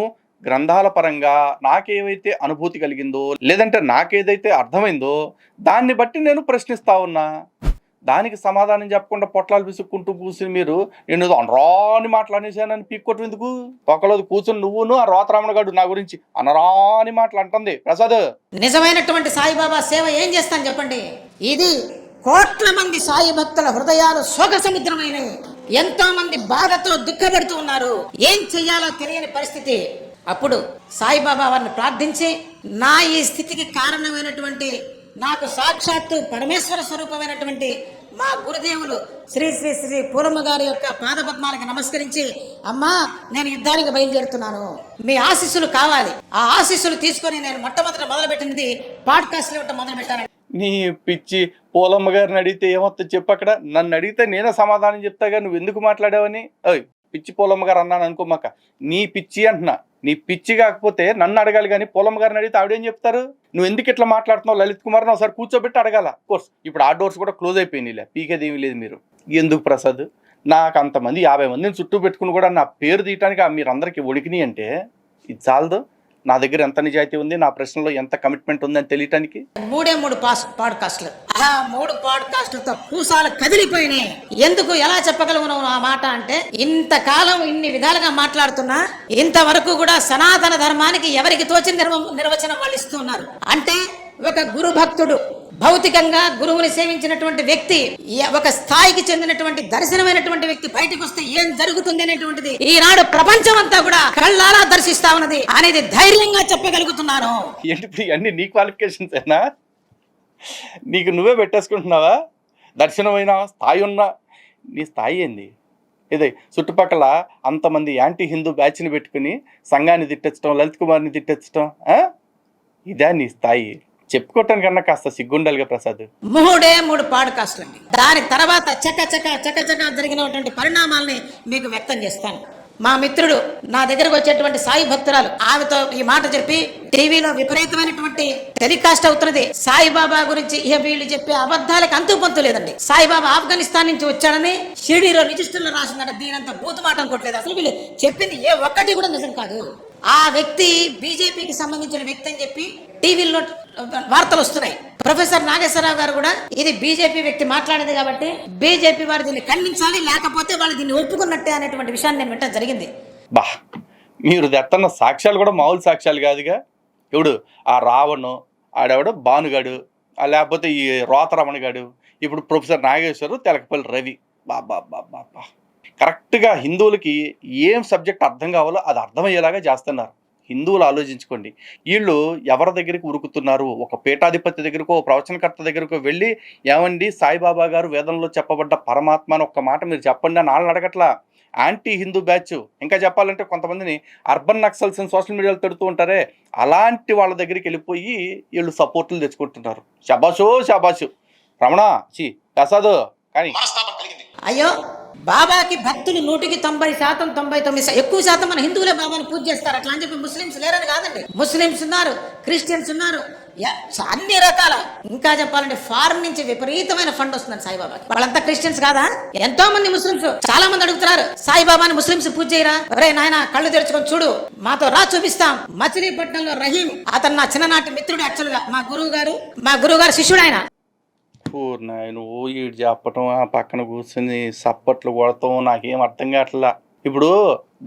Speaker 1: గ్రంథాల పరంగా నాకేవైతే అనుభూతి కలిగిందో, లేదంటే నాకేదైతే అర్థమైందో దాన్ని బట్టి నేను ప్రశ్నిస్తా ఉన్నా. దానికి సమాధానం చెప్పకుండా పొట్లాలు విసుక్కుంటూ కూర్చుని మీరు నేను అనరాని మాట్లాడేసానని పీక్కొట్టు ఎందుకు? ఒకలో కూర్చుని నువ్వును ఆ రోతరామణ గారు నా గురించి అనరాని మాటలు అంటుంది. ప్రసాద్,
Speaker 2: నిజమైనటువంటి సాయిబాబా సేవ ఏం చేస్తాను చెప్పండి? ఇది కోట్ల మంది సాయి భక్తుల హృదయాలు శోక సముద్రమైనవి. ఎంతో మంది బాధతో దుఃఖపడుతూ ఉన్నారు. ఏం చెయ్యాలో తెలియని పరిస్థితి. అప్పుడు సాయిబాబా వారిని ప్రార్థించి నా ఈ స్థితికి కారణమైనటువంటి, నాకు సాక్షాత్తు పరమేశ్వర స్వరూపమైనటువంటి మా గురుదేవులు శ్రీ శ్రీ శ్రీ పూర్ణమ్మ గారి యొక్క పాదపద్మాలకు నమస్కరించి, అమ్మా నేను యుద్ధానికి బయలుదేరుతున్నాను, మీ ఆశీస్సులు కావాలి. ఆ ఆశీస్సులు తీసుకొని నేను మొట్టమొదట మొదలుపెట్టినది పాడ్కాస్ట్ ఇవ్వటం మొదలుపెట్టాను.
Speaker 1: నీ పిచ్చి పూలమ్మ గారిని అడిగితే ఏమొస్తా చెప్పు. అక్కడ నన్ను అడిగితే నేనే సమాధానం చెప్తాగా, నువ్వు ఎందుకు మాట్లాడావని. పిచ్చి పూలమ్మ గారు అన్నాను అనుకోమాక, నీ పిచ్చి అంటున్నా. నీ పిచ్చి కాకపోతే నన్ను అడగాలి, కానీ పూలమ్మ గారిని అడిగితే ఆవిడేం చెప్తారు? నువ్వు ఎందుకు ఇట్లా మాట్లాడుతున్నావు లలిత్ కుమార్ని ఒకసారి కూర్చోబెట్టి అడగాల. కోర్స్ ఇప్పుడు ఆ డోర్స్ కూడా క్లోజ్ అయిపోయినాయిలే, పీకేదేమీ లేదు. మీరు ఎందుకు ప్రసాద్? నాకు అంతమంది 50 మందిని చుట్టూ పెట్టుకుని కూడా నా పేరు తీయటానికి మీరందరికీ వణికినాయి అంటే ఇది చాలదు? నా దగ్గర ఎంత నిజాయితీ ఉంది, నా ప్రశ్నలో ఎంత కమిట్మెంట్ ఉంది అని తెలియటానికి. 3 పాడ్కాస్ట్లు, ఆ 3 పాడ్కాస్ట్లతో పూసాలు కదిలిపోయినాయి. ఎందుకు ఎలా చెప్పగలను ఆ మాట అంటే, ఇంతకాలం ఇన్ని విధాలుగా మాట్లాడుతున్నా ఇంతవరకు కూడా సనాతన ధర్మానికి ఎవరికి తోచిన నిర్వచనం వాళ్ళు ఇస్తున్నారు. అంటే ఒక గురు భక్తుడు భౌతికంగా గురువుని సేవించినటువంటి వ్యక్తి, ఒక స్థాయికి చెందినటువంటి దర్శనమైనటువంటి వ్యక్తి బయటకు వస్తే ఏం జరుగుతుంది అనేటువంటిది ఈనాడు ప్రపంచం అంతా కూడా కళ్ళారా దర్శిస్తా ఉన్నది అనేది ధైర్యంగా చెప్పగలుగుతున్నాను. ఏంటి అన్ని నీ క్వాలిఫికేషన్స్ ఏనా? నీకు నువ్వే పెట్టేసుకుంటున్నావా? దర్శనమైన స్థాయి ఉన్నా నీ స్థాయి ఏంది? ఇదే చుట్టుపక్కల అంతమంది యాంటీ హిందూ బ్యాచ్ని పెట్టుకుని సంఘాన్ని తిట్టచ్చడం, లలిత్ కుమార్ని తిట్టచ్చడం, ఇదే నీ స్థాయి? చెప్పుకోవటానికి కన్నా కాస్త సిగ్గుండాలిగా ప్రసాద్. 3 పాడ్కాస్ట్లు అండి. దాని తర్వాత చక జరిగినటువంటి పరిణామాలని మీకు వ్యక్తం చేస్తాను.
Speaker 2: మా మిత్రుడు నా దగ్గరకు వచ్చేటువంటి సాయి భక్తురాలు ఆమెతో ఈ మాట చెప్పి టీవీలో విపరీతమైనటువంటి టెలికాస్ట్ అవుతున్నది సాయిబాబా గురించి. ఇక వీళ్ళు చెప్పే అబద్ధాలకు అంతు పొంతు లేదండి. సాయిబాబా ఆఫ్ఘనిస్తాన్ నుంచి వచ్చాడని షిరిడీలో రిజిస్టర్లో రాసిందట. దీనంతా భూతమాట అనుకోవట్లేదు. అసలు వీళ్ళు చెప్పింది ఏ ఒక్కటి కూడా నిజం కాదు. ఆ వ్యక్తి బీజేపీకి సంబంధించిన వ్యక్తి అని చెప్పి టీవీలో వార్తలు వస్తున్నాయి. ప్రొఫెసర్ నాగేశ్వరరావు గారు కూడా ఇది బీజేపీ వ్యక్తి మాట్లాడేది కాబట్టి బీజేపీ వారు దీన్ని ఖండించాలి, లేకపోతే వాళ్ళు దీన్ని ఒప్పుకున్నట్టే అనేటువంటి విషయాన్ని నేను వినడం జరిగింది.
Speaker 1: బా, మీరు తెత్తన్న సాక్ష్యాలు కూడా మామూలు సాక్ష్యాలు కాదుగా. ఇప్పుడు ఆ రావణు ఆడెవడు భానుగాడు, లేకపోతే ఈ రోతరమణ గాడు, ఇప్పుడు ప్రొఫెసర్ నాగేశ్వరు, తెలకపల్లి రవి. బాబా బాబా బా, కరెక్ట్గా హిందువులకి ఏం సబ్జెక్ట్ అర్థం కావాలో అది అర్థమయ్యేలాగా చేస్తున్నారు. హిందువులు ఆలోచించుకోండి, వీళ్ళు ఎవరి దగ్గరికి ఉరుకుతున్నారు? ఒక పీఠాధిపతి దగ్గరకో ప్రవచనకర్త దగ్గరకో వెళ్ళి ఏమండి సాయిబాబా గారు వేదంలో చెప్పబడ్డ పరమాత్మ అని ఒక్క మాట మీరు చెప్పండి అని వాళ్ళని అడగట్లా. యాంటీ హిందూ బ్యాచ్, ఇంకా చెప్పాలంటే కొంతమందిని అర్బన్ నక్సల్స్ అని సోషల్ మీడియాలో తిడుతూ ఉంటారే, అలాంటి వాళ్ళ దగ్గరికి వెళ్ళిపోయి వీళ్ళు సపోర్టులు తెచ్చుకుంటున్నారు. శబాషో శబాషు రమణ చి ప్రసాద్. కానీ
Speaker 2: అయ్యో, బాబాకి భక్తులు 100కి 90%, 99% ఎక్కువ శాతం మన హిందువులే బాబాని పూజ చేస్తారు. అట్లా అని చెప్పి ముస్లింస్ లేరని కాదండి. ముస్లింస్ ఉన్నారు, క్రిస్టియన్స్ ఉన్నారు, అన్ని రకాల. ఇంకా చెప్పాలంటే ఫారెన్ నుంచి విపరీతమైన ఫండ్ వస్తుంది సాయిబాబాకి. వాళ్ళంతా క్రిస్టియన్స్ కాదా? ఎంతో మంది ముస్లింస్ చాలా మంది అడుగుతున్నారు, సాయిబాబాని ముస్లింస్ పూజ చేయరా? ఒరే నాయన, కళ్ళు తెరుచుకొని చూడు, మాతో రా చూపిస్తాం. మచిలీపట్నంలో రహీం, అతను నా చిన్ననాటి మిత్రుడు. యాక్చువల్ గా మా గురువు గారు శిష్యుడు ఆయన.
Speaker 1: నువ్వు ఈడు చెప్పటం, ఆ పక్కన కూర్చొని సప్పట్లు కొడతాం, నాకేం అర్థం కావట్లా. ఇప్పుడు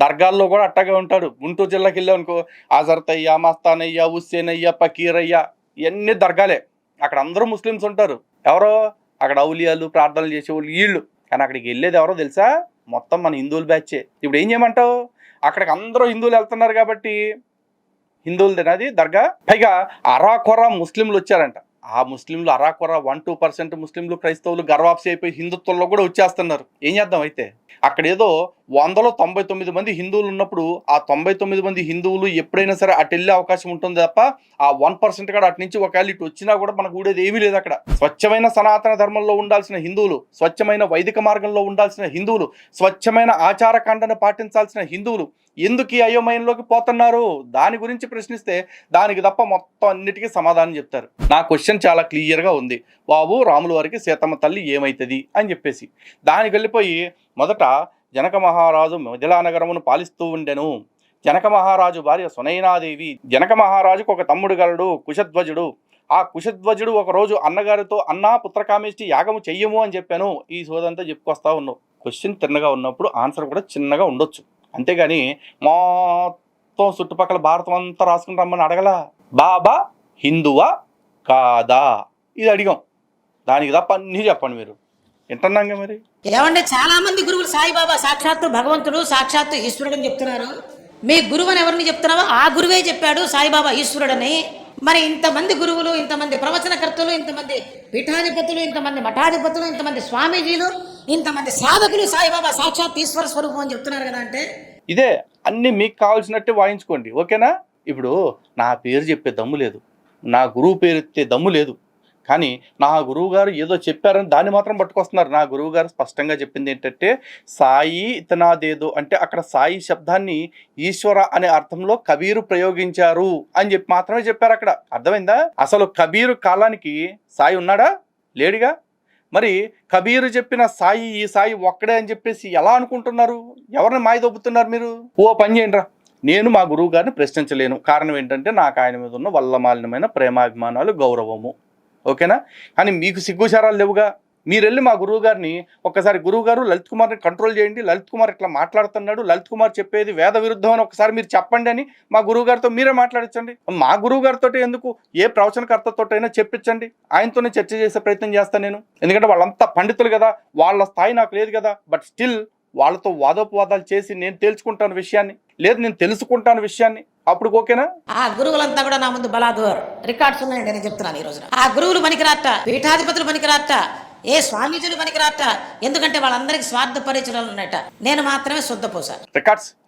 Speaker 1: దర్గాల్లో కూడా అట్టగా ఉంటాడు. గుంటూరు జిల్లాకి వెళ్ళావు అనుకో, అజర్తయ్య, మస్తానయ్య, హుస్సేన్ అయ్య, పకీర్ అయ్య, ఇవన్నీ దర్గాలే. అక్కడ అందరూ ముస్లిమ్స్ ఉంటారు. ఎవరో అక్కడ ఔలియాలు, ప్రార్థనలు చేసేవాళ్ళు వీళ్ళు. కానీ అక్కడికి వెళ్ళేది ఎవరో తెలుసా? మొత్తం మన హిందువుల బ్యాచే. ఇప్పుడు ఏం చేయమంటావు? అక్కడికి అందరూ హిందువులు వెళ్తున్నారు కాబట్టి హిందువులు తినది దర్గా. పైగా అరాకొర ముస్లింలు వచ్చారంట. ఆ ముస్లింలు అరాకొర 1-2% ముస్లింలు, క్రైస్తవులు గర్వాప్సి అయిపోయి హిందుత్వంలో కూడా వచ్చేస్తున్నారు. ఏం చేద్దాం అయితే? అక్కడ ఏదో 100లో 99 మంది హిందువులు ఉన్నప్పుడు ఆ 99 మంది హిందువులు ఎప్పుడైనా సరే అటు వెళ్ళే అవకాశం ఉంటుంది తప్ప ఆ 1% కూడా అటు నుంచి ఒకవేళ ఇటు వచ్చినా కూడా మనకు ఊడేది ఏమీ లేదు. అక్కడ స్వచ్ఛమైన సనాతన ధర్మంలో ఉండాల్సిన హిందువులు, స్వచ్ఛమైన వైదిక మార్గంలో ఉండాల్సిన హిందువులు, స్వచ్ఛమైన ఆచారకాండను పాటించాల్సిన హిందువులు ఎందుకు ఈ అయోమయంలోకి పోతున్నారు? దాని గురించి ప్రశ్నిస్తే దానికి తప్ప మొత్తం అన్నిటికీ సమాధానం చెప్తారు. నా క్వశ్చన్ చాలా క్లియర్గా ఉంది. బాబు రాముల వారికి సీతమ్మ తల్లి ఏమైతుంది అని చెప్పేసి దానికి వెళ్ళిపోయి మొదట జనక మహారాజు మిథిలా నగరమును పాలిస్తూ ఉండెను. జనక మహారాజు భార్య సునైనాదేవి. జనక మహారాజుకు ఒక తమ్ముడు గలడు, కుశధ్వజుడు. ఆ కుశధ్వజుడు ఒకరోజు అన్నగారితో, అన్నా పుత్రకామేష్టి యాగము చెయ్యము అని చెప్పాను. ఈ సోదంతా చెప్పుకొస్తా ఉన్నావు. క్వశ్చన్ తిన్నగా ఉన్నప్పుడు ఆన్సర్ కూడా చిన్నగా ఉండొచ్చు, అంతేగాని మొత్తం చుట్టుపక్కల భారతం అంతా రాసుకుని రమ్మని అడగలా. బాబా హిందువా కాదా ఇది అడిగాం. దానికి తప్ప అన్నీ చెప్పండి. మీరు వింటున్నాగా మరి.
Speaker 2: ఏమంటే చాలా మంది గురువులు సాయిబాబా సాక్షాత్తు భగవంతుడు, సాక్షాత్తు ఈశ్వరుడు అని చెప్తున్నారు. మీ గురువు అని ఎవరిని చెప్తున్నావో ఆ గురువే చెప్పాడు సాయిబాబా ఈశ్వరుడని. మరి ఇంతమంది గురువులు, ఇంతమంది ప్రవచనకర్తలు, ఇంతమంది పీఠాధిపతులు, ఇంతమంది మఠాధిపతులు, ఇంతమంది స్వామీజీలు, ఇంతమంది సాధకులు సాయిబాబా సాక్షాత్ ఈశ్వర స్వరూపం అని చెప్తున్నారు కదా. అంటే
Speaker 1: ఇదే అన్ని మీకు కావాల్సినట్టే వాయించుకోండి, ఓకేనా? ఇప్పుడు నా పేరు చెప్పే దమ్ము లేదు, నా గురువు పేరు ఎత్తే దమ్ము లేదు, కానీ నా గురువు గారు ఏదో చెప్పారని దాన్ని మాత్రం పట్టుకొస్తున్నారు. నా గురువు గారు స్పష్టంగా చెప్పింది ఏంటంటే సాయి ఇతనాదేదో అంటే అక్కడ సాయి శబ్దాన్ని ఈశ్వర అనే అర్థంలో కబీరు ప్రయోగించారు అని చెప్పి మాత్రమే చెప్పారు. అక్కడ అర్థమైందా? అసలు కబీరు కాలానికి సాయి ఉన్నాడా? లేడుగా. మరి కబీరు చెప్పిన సాయి ఈ సాయి ఒక్కడే అని చెప్పేసి ఎలా అనుకుంటున్నారు? ఎవరిని మాయదొబ్బుతున్నారు మీరు? ఓ పని చేయండి రా, నేను మా గురువు గారిని ప్రశ్నించలేను. కారణం ఏంటంటే నాకు ఆయన మీద ఉన్న వల్లమాలినమైన ప్రేమాభిమానాలు, గౌరవము, ఓకేనా? కానీ మీకు సిగ్గుచారాలు లేవుగా. మీరు వెళ్ళి మా గురువు గారిని ఒక్కసారి, గురువు గారు లలిత్ కుమార్ని కంట్రోల్ చేయండి, లలిత్ కుమార్ ఇట్లా మాట్లాడుతున్నాడు, లలిత్ కుమార్ చెప్పేది వేద విరుద్ధం అని ఒకసారి మీరు చెప్పండి అని మా గురువు గారితో మీరే మాట్లాడించండి. మా గురువు గారితో ఎందుకు, ఏ ప్రవచనకర్తతో అయినా చెప్పించండి, ఆయనతోనే చర్చ చేసే ప్రయత్నం చేస్తాను నేను. ఎందుకంటే వాళ్ళంతా పండితులు కదా, వాళ్ళ స్థాయి నాకు లేదు కదా. బట్ స్టిల్ వాళ్ళతో వాదోపవాదాలు చేసి నేను తేల్చుకుంటాను విషయాన్ని, లేదు నేను తెలుసుకుంటాను విషయాన్ని, అప్పుడు ఓకేనా?
Speaker 2: ఆ గురువులంతా కూడా నా ముందు బలాదూర్ రికార్డ్స్ ఉన్నాయండి. నేను చెప్తున్నాను ఈ రోజున ఆ గురువులు పనికిరాట, పీఠాధిపతులు పనికిరాట, ఏ స్వామీజీలు పనికిరాట. ఎందుకంటే వాళ్ళందరికీ స్వార్థ పరిచయాలు ఉన్నాయట, నేను మాత్రమే శుద్ధపోసారు.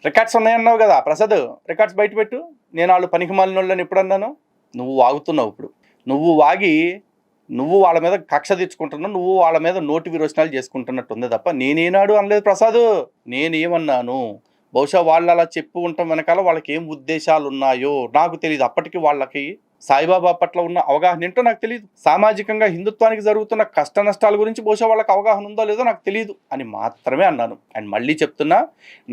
Speaker 1: రికార్డ్స్ ఉన్నాయన్నావు కదా ప్రసాద్, రికార్డ్స్ బయట పెట్టు. నేను వాళ్ళు పనికి మాలిన వాళ్ళని ఎప్పుడు అన్నాను? నువ్వు వాగుతున్నావు. ఇప్పుడు నువ్వు వాగి నువ్వు వాళ్ళ మీద కక్ష తెచ్చుకుంటున్నావు, నువ్వు వాళ్ళ మీద నోటి విరోచనాలు చేసుకుంటున్నట్టు ఉంది తప్ప నేనేనాడు అనలేదు ప్రసాద్. నేనేమన్నాను, బహుశా వాళ్ళు అలా చెప్పి ఉండటం వెనకాల వాళ్ళకి ఏం ఉద్దేశాలు ఉన్నాయో నాకు తెలియదు. అప్పటికి వాళ్ళకి సాయిబాబా పట్ల ఉన్న అవగాహన ఏంటో నాకు తెలియదు. సామాజికంగా హిందుత్వానికి జరుగుతున్న కష్ట నష్టాల గురించి బహుశా వాళ్ళకి అవగాహన ఉందో లేదో నాకు తెలియదు అని మాత్రమే అన్నాను. అండ్ మళ్ళీ చెప్తున్నా,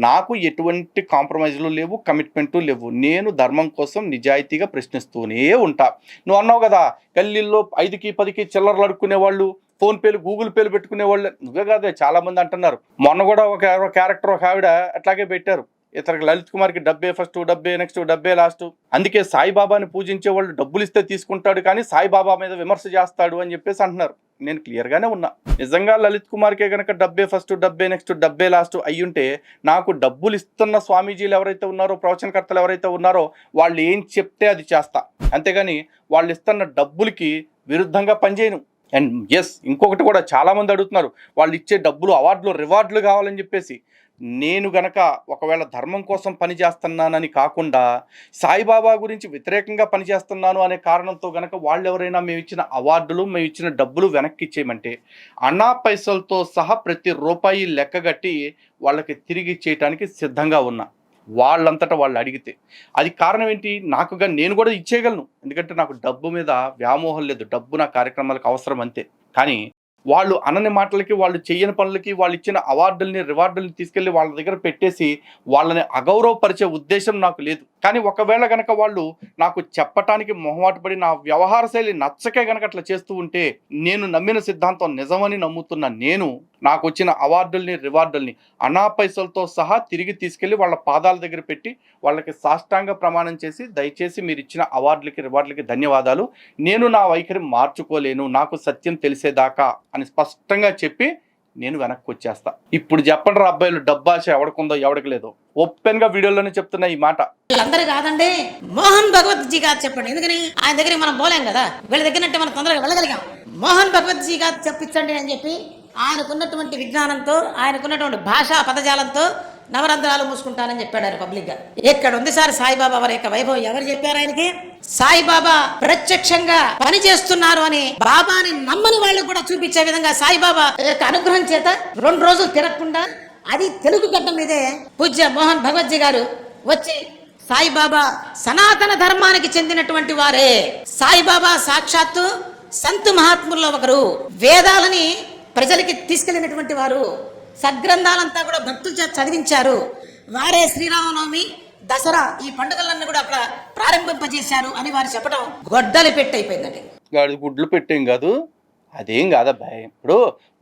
Speaker 1: నాకు ఎటువంటి కాంప్రమైజ్లు లేవు, కమిట్మెంటు లేవు. నేను ధర్మం కోసం నిజాయితీగా ప్రశ్నిస్తూనే ఉంటా. నువ్వు అన్నావు కదా, గల్లీల్లో 5కి 10కి చిల్లరలు అడుక్కునే వాళ్ళు, ఫోన్పేలు గూగుల్ పేలు పెట్టుకునే వాళ్ళు. నువ్వే కాదే, చాలా మంది అంటున్నారు. మొన్న కూడా ఒక క్యారెక్టర్ ఒక ఆవిడ అట్లాగే పెట్టారు, ఇతనికి లలిత్ కుమార్కి డబ్బే ఫస్ట్, డబ్బే నెక్స్ట్, డబ్బే లాస్ట్. అందుకే సాయిబాబాని పూజించే వాళ్ళు డబ్బులు ఇస్తే తీసుకుంటాడు కానీ సాయిబాబా మీద విమర్శ చేస్తాడు అని చెప్పేసి అంటున్నారు. నేను క్లియర్గానే ఉన్నా. నిజంగా లలిత్ కుమార్కే కనుక డబ్బే ఫస్ట్, డబ్బే నెక్స్ట్, డబ్బే లాస్ట్ అయ్యుంటే నాకు డబ్బులు ఇస్తున్న స్వామీజీలు ఎవరైతే ఉన్నారో, ప్రవచనకర్తలు ఎవరైతే ఉన్నారో వాళ్ళు ఏం చెప్తే అది చేస్తా. అంతేగాని వాళ్ళు ఇస్తున్న డబ్బులకి విరుద్ధంగా పనిచేయను. అండ్ ఎస్, ఇంకొకటి కూడా చాలామంది అడుగుతున్నారు, వాళ్ళు ఇచ్చే డబ్బులు అవార్డులు రివార్డులు కావాలని చెప్పేసి. నేను గనక ఒకవేళ ధర్మం కోసం పనిచేస్తున్నానని కాకుండా సాయిబాబా గురించి వ్యతిరేకంగా పనిచేస్తున్నాను అనే కారణంతో గనక వాళ్ళు ఎవరైనా మేము ఇచ్చిన అవార్డులు, మేము ఇచ్చిన డబ్బులు వెనక్కి ఇచ్చేయమంటే అన్నా పైసలతో సహా ప్రతి రూపాయి లెక్కగట్టి వాళ్ళకి తిరిగి ఇచ్చేయటానికి సిద్ధంగా ఉన్నా, వాళ్ళంతటా వాళ్ళు అడిగితే. అది కారణం ఏంటి, నాకుగా నేను కూడా ఇచ్చేయగలను, ఎందుకంటే నాకు డబ్బు మీద వ్యామోహం లేదు. డబ్బు నా కార్యక్రమాలకు అవసరం అంతే. కానీ వాళ్ళు అనని మాటలకి, వాళ్ళు చెయ్యని పనులకి, వాళ్ళు ఇచ్చిన అవార్డుల్ని రివార్డుల్ని తీసుకెళ్ళి వాళ్ళ దగ్గర పెట్టేసి వాళ్ళని అగౌరవపరిచే ఉద్దేశం నాకు లేదు. కానీ ఒకవేళ కనుక వాళ్ళు నాకు చెప్పటానికి మొహమాటపడి నా వ్యవహార శైలి నచ్చకే కనుక అట్లా చేస్తూ ఉంటే, నేను నమ్మిన సిద్ధాంతం నిజమని నమ్ముతున్న నేను నాకు వచ్చిన అవార్డుల్ని రివార్డుల్ని అనా పైసలతో సహా తిరిగి తీసుకెళ్ళి వాళ్ళ పాదాల దగ్గర పెట్టి వాళ్ళకి సాష్టాంగ ప్రమాణం చేసి, దయచేసి మీరు ఇచ్చిన అవార్డులకి రివార్డులకి ధన్యవాదాలు, నేను నా వైఖరి మార్చుకోలేను, నాకు సత్యం తెలిసేదాకా అని స్పష్టంగా చెప్పి నేను వెనక్కి వచ్చేస్తా. ఇప్పుడు చెప్పండి రా అబ్బాయిలు, డబ్బాశ ఎవడికుందో ఎవడికి లేదో. ఓపెన్ గా వీడియోలోనే చెప్తున్నా ఈ మాట.
Speaker 2: వీళ్ళందరూ కాదండి, మోహన్ భగవత్ జీ గారు చెప్పండి. ఎందుకని ఆయన దగ్గరికి మనం పోలేం కదా, వీళ్ళ దగ్గర మనం తొందరగా వెళ్ళగలిగాం. మోహన్ భగవత్ జీ గారు చెప్పించండి అని చెప్పి ఆయనకున్నటువంటి విజ్ఞానంతో, ఆయనకున్నటువంటి భాషా పదజాలంతో నవరంధ్రాలు మూసుకుంటానని చెప్పాడు ఆయన పబ్లిక్ గా. ఎక్కడ ఉంది సార్ సాయిబాబా వారి యొక్క వైభవం? ఎవరు చెప్పారు ఆయనకి? సాయిబాబా ప్రత్యక్షంగా పని చేస్తున్నారు అని బాబాని నమ్మని వాళ్ళు కూడా చూపించే విధంగా సాయిబాబా యొక్క అనుగ్రహం చేత 2 రోజులు తిరగకుండా, అది తెలుగు గడ్డ మీదే పూజ్య మోహన్ భగవత్జీ గారు వచ్చి, సాయిబాబా సనాతన ధర్మానికి చెందినటువంటి వారే, సాయిబాబా సాక్షాత్తు సంతు మహాత్ముల్లో ఒకరు, వేదాలని ప్రజలకి తీసుకెళ్లినటువంటి వారు, సద్గ్రంథాలంతా కూడా భక్తుల చేత చదివించారు, వారే శ్రీరామనవమి, దసరా ఈ పండుగలన్నీ కూడా అక్కడ ప్రారంభింపజేశారు అని వారు చెప్పడం గొడ్డలి పెట్టయిపోయిందండి.
Speaker 1: గాడి గుడ్లు పెట్టేం కాదు, అదేం కాదబ్బాయి. ఇప్పుడు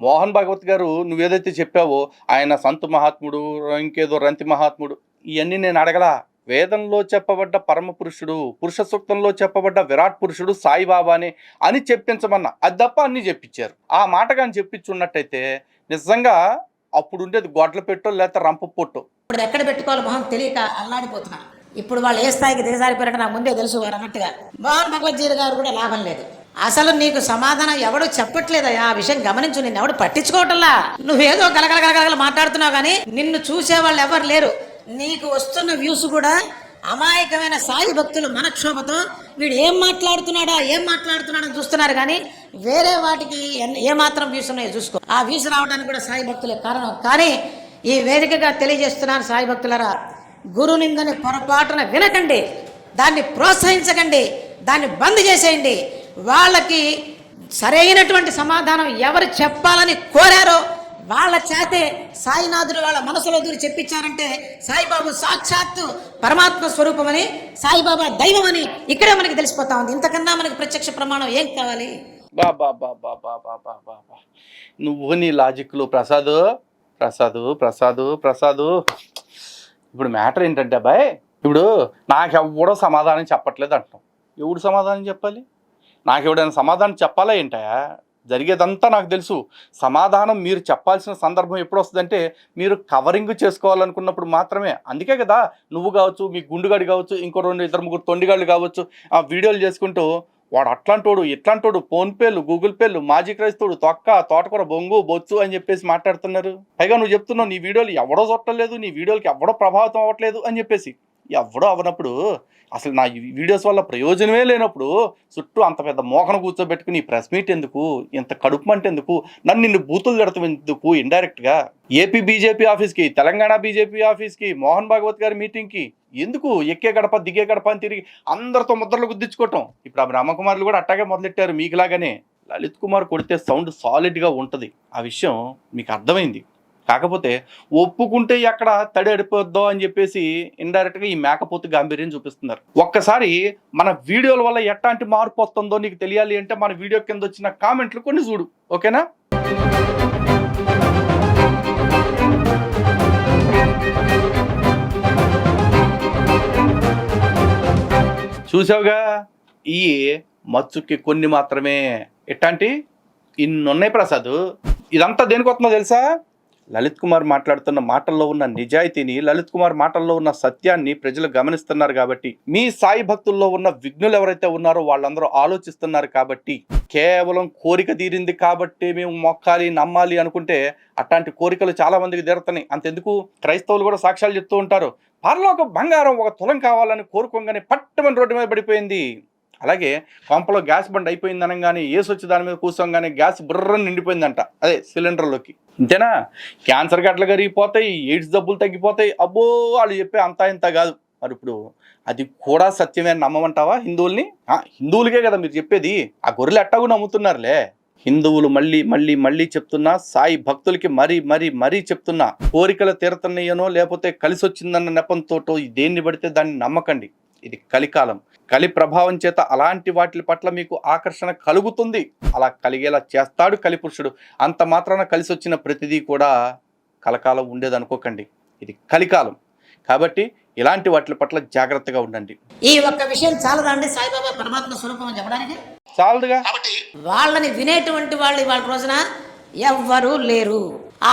Speaker 1: మోహన్ భాగవత్ గారు నువ్వేదైతే చెప్పావో ఆయన సంతు మహాత్ముడు, ఇంకేదో రంతి మహాత్ముడు, ఇవన్నీ నేను అడగలా. వేదంలో చెప్పబడ్డ పరమ పురుషుడు, పురుష సూక్తంలో చెప్పబడ్డ విరాట్ పురుషుడు సాయిబాబానే అని చెప్పించమన్నా, అది తప్ప అన్నీ చెప్పించారు. ఆ మాట కానీ చెప్పించున్నట్టయితే నిజంగా అప్పుడు ఉండేది గొడ్ల పెట్టో లేకపోతే రంప పొట్టో.
Speaker 2: ఇప్పుడు ఎక్కడ పెట్టుకోవాలి మొహం తెలియక అల్లాడిపోతున్నారు. ఇప్పుడు వాళ్ళు ఏ స్థాయికి దిగజారిపోయారంటే నాకు ముందే తెలుసు వారు అన్నట్టుగా. మోహన్ భగవత్జీ గారు కూడా లాభం లేదు. అసలు నీకు సమాధానం ఎవడు చెప్పట్లేదయ్యా, ఆ విషయం గమనించు. నిన్ను ఎవడు పట్టించుకోవటంలా, నువ్వేదో గలగల మాట్లాడుతున్నావు కానీ నిన్ను చూసే వాళ్ళు ఎవరు లేరు. నీకు వస్తున్న వ్యూస్ కూడా అమాయకమైన సాయి భక్తులు మనక్షోభతో వీడు ఏం మాట్లాడుతున్నాడని చూస్తున్నారు కానీ వేరే వాటికి ఏమాత్రం వ్యూస్ ఉన్నాయో చూసుకో. ఆ వ్యూస్ రావడానికి కూడా సాయి భక్తులే కారణం. కానీ ఈ వేదికగా తెలియజేస్తున్నాను, సాయి భక్తులరా, గురు నిందని పొరపాటున వినకండి, దాన్ని ప్రోత్సహించకండి, దాన్ని బంద్ చేసేయండి. వాళ్ళకి సరైనటువంటి సమాధానం ఎవరు చెప్పాలని కోరారో వాళ్ళ చేతే సాయినాథుడు వాళ్ళ మనసులో దూరి చెప్పించారంటే సాయిబాబు సాక్షాత్తు పరమాత్మ స్వరూపమని, సాయిబాబా దైవమని ఇక్కడే మనకి తెలిసిపోతా ఉంది. ఇంతకన్నా మనకి ప్రత్యక్ష ప్రమాణం ఏం కావాలి?
Speaker 1: బాబా నువ్వు నీ లాజిక్లు ప్రసాదు. ఇప్పుడు మ్యాటర్ ఏంటంటే అబ్బాయి, ఇప్పుడు నాకెవడో సమాధానం చెప్పట్లేదు అంటాం. ఎవడు సమాధానం చెప్పాలి? నాకెవడైనా సమాధానం చెప్పాలా ఏంటయా? జరిగేదంతా నాకు తెలుసు. సమాధానం మీరు చెప్పాల్సిన సందర్భం ఎప్పుడు వస్తుందంటే మీరు కవరింగ్ చేసుకోవాలనుకున్నప్పుడు మాత్రమే. అందుకే కదా నువ్వు కావచ్చు, మీ గుండుగాడి కావచ్చు, ఇంకో 2-3 తొండిగాళ్ళు కావచ్చు, ఆ వీడియోలు చేసుకుంటూ వాడు అట్లాంటోడు ఇట్లాంటోడు, ఫోన్పేలు, గూగుల్ పేలు, మాజీ క్రైస్తవుడు, తొక్క, తోటకూర, బొంగు, బొచ్చు అని చెప్పేసి మాట్లాడుతున్నారు. పైగా నువ్వు చెప్తున్నావు నీ వీడియోలు ఎవడో చూడలేదు, నీ వీడియోలకి ఎవడో ప్రభావితం అవ్వట్లేదు అని చెప్పేసి. ఎవడో అవనప్పుడు అసలు నా ఈ వీడియోస్ వల్ల ప్రయోజనమే లేనప్పుడు చుట్టూ అంత పెద్ద మోకను కూర్చోబెట్టుకుని ఈ ప్రెస్ మీట్ ఎందుకు, ఇంత కడుపు అంటే ఎందుకు, నన్ను నిన్ను బూతులు తిడతాం ఎందుకు ఇండైరెక్ట్గా, ఏపీ బీజేపీ ఆఫీస్కి, తెలంగాణ బీజేపీ ఆఫీస్కి, మోహన్ భాగవత్ గారి మీటింగ్కి ఎందుకు ఎక్కే గడప దిగే గడప అని తిరిగి అందరితో ముద్రలు గుద్దించుకోవటం. ఇప్పుడు ఆ బ్రహ్మకుమారులు కూడా అట్టాగే మొదలెట్టారు మీకులాగానే. లలిత్ కుమార్ కొడితే సౌండ్ సాలిడ్గా ఉంటుంది, ఆ విషయం మీకు అర్థమైంది. కాకపోతే ఒప్పుకుంటే ఎక్కడ తడి అడిపోద్దో అని చెప్పేసి ఇండైరెక్ట్గా ఈ మేకపోతు గాంభీర్యం చూపిస్తున్నారు. ఒక్కసారి మన వీడియోల వల్ల ఎట్లాంటి మార్పు వస్తుందో నీకు తెలియాలి అంటే మన వీడియో కింద వచ్చిన కామెంట్లు కొన్ని చూడు, ఓకేనా? చూసావుగా, ఈ మచ్చుకి కొన్ని మాత్రమే ఎట్లాంటి ఇన్నున్నాయి ప్రసాద్. ఇదంతా దేనికి వస్తుందో తెలుసా? లలిత్ కుమార్ మాట్లాడుతున్న మాటల్లో ఉన్న నిజాయితీని, లలిత్ కుమార్ మాటల్లో ఉన్న సత్యాన్ని ప్రజలు గమనిస్తున్నారు కాబట్టి, మీ సాయి భక్తుల్లో ఉన్న విఘ్నులు ఎవరైతే ఉన్నారో వాళ్ళందరూ ఆలోచిస్తున్నారు కాబట్టి, కేవలం కోరిక తీరింది కాబట్టి మేము మొక్కాలి నమ్మాలి అనుకుంటే అట్లాంటి కోరికలు చాలా మందికి తీరుతున్నాయి. అంతెందుకు క్రైస్తవులు కూడా సాక్ష్యాలు చెప్తూ ఉంటారు, పరలోక బంగారం 1 తులం కావాలని కోరుకోగానే పట్టమని రోడ్డు మీద పడిపోయింది. అలాగే కొంపలో గ్యాస్ బండ్ అయిపోయింది అనగానే ఏసు వచ్చి దాని మీద కూర్చోగానే గ్యాస్ బుర్రని నిండిపోయిందంట, అదే సిలిండర్లోకి. అంతేనా? క్యాన్సర్ గట్ల కరిగిపోతాయి, ఎయిడ్స్ జబ్బులు తగ్గిపోతాయి. అబ్బో వాళ్ళు చెప్పే అంతా ఇంత కాదు. మరి ఇప్పుడు అది కూడా సత్యమే నమ్మమంటావా హిందువుల్ని? హిందువులకే కదా మీరు చెప్పేది, ఆ గొర్రెలు ఎట్టాగు నమ్ముతున్నారులే. హిందువులు మళ్ళీ మళ్ళీ మళ్ళీ చెప్తున్నా, సాయి భక్తులకి మరీ మరీ మరీ చెప్తున్నా, కోరికలు తీరుతున్నాయనో లేకపోతే కలిసి వచ్చిందన్న నెపంతోటో దేన్ని పడితే దాన్ని నమ్మకండి. ఇది కలికాలం. కలి ప్రభావం చేత అలాంటి వాటి పట్ల మీకు ఆకర్షణ కలుగుతుంది. అలా కలిగేలా చేస్తాడు కలిపురుషుడు. అంత మాత్రాన కలిసి వచ్చిన ప్రతిదీ కూడా కలకాలం ఉండేది అనుకోకండి. ఇది కలికాలం కాబట్టి ఇలాంటి వాటి పట్ల జాగ్రత్తగా ఉండండి.
Speaker 2: ఈ ఒక్క విషయం చాలదా అండి సాయిబాబా పరమాత్మ స్వరూపం అని చెప్పడానికి?
Speaker 1: చాలదుగా.
Speaker 2: వాళ్ళని వినేటువంటి వాళ్ళు ఇవాళ రోజున ఎవ్వరూ లేరు.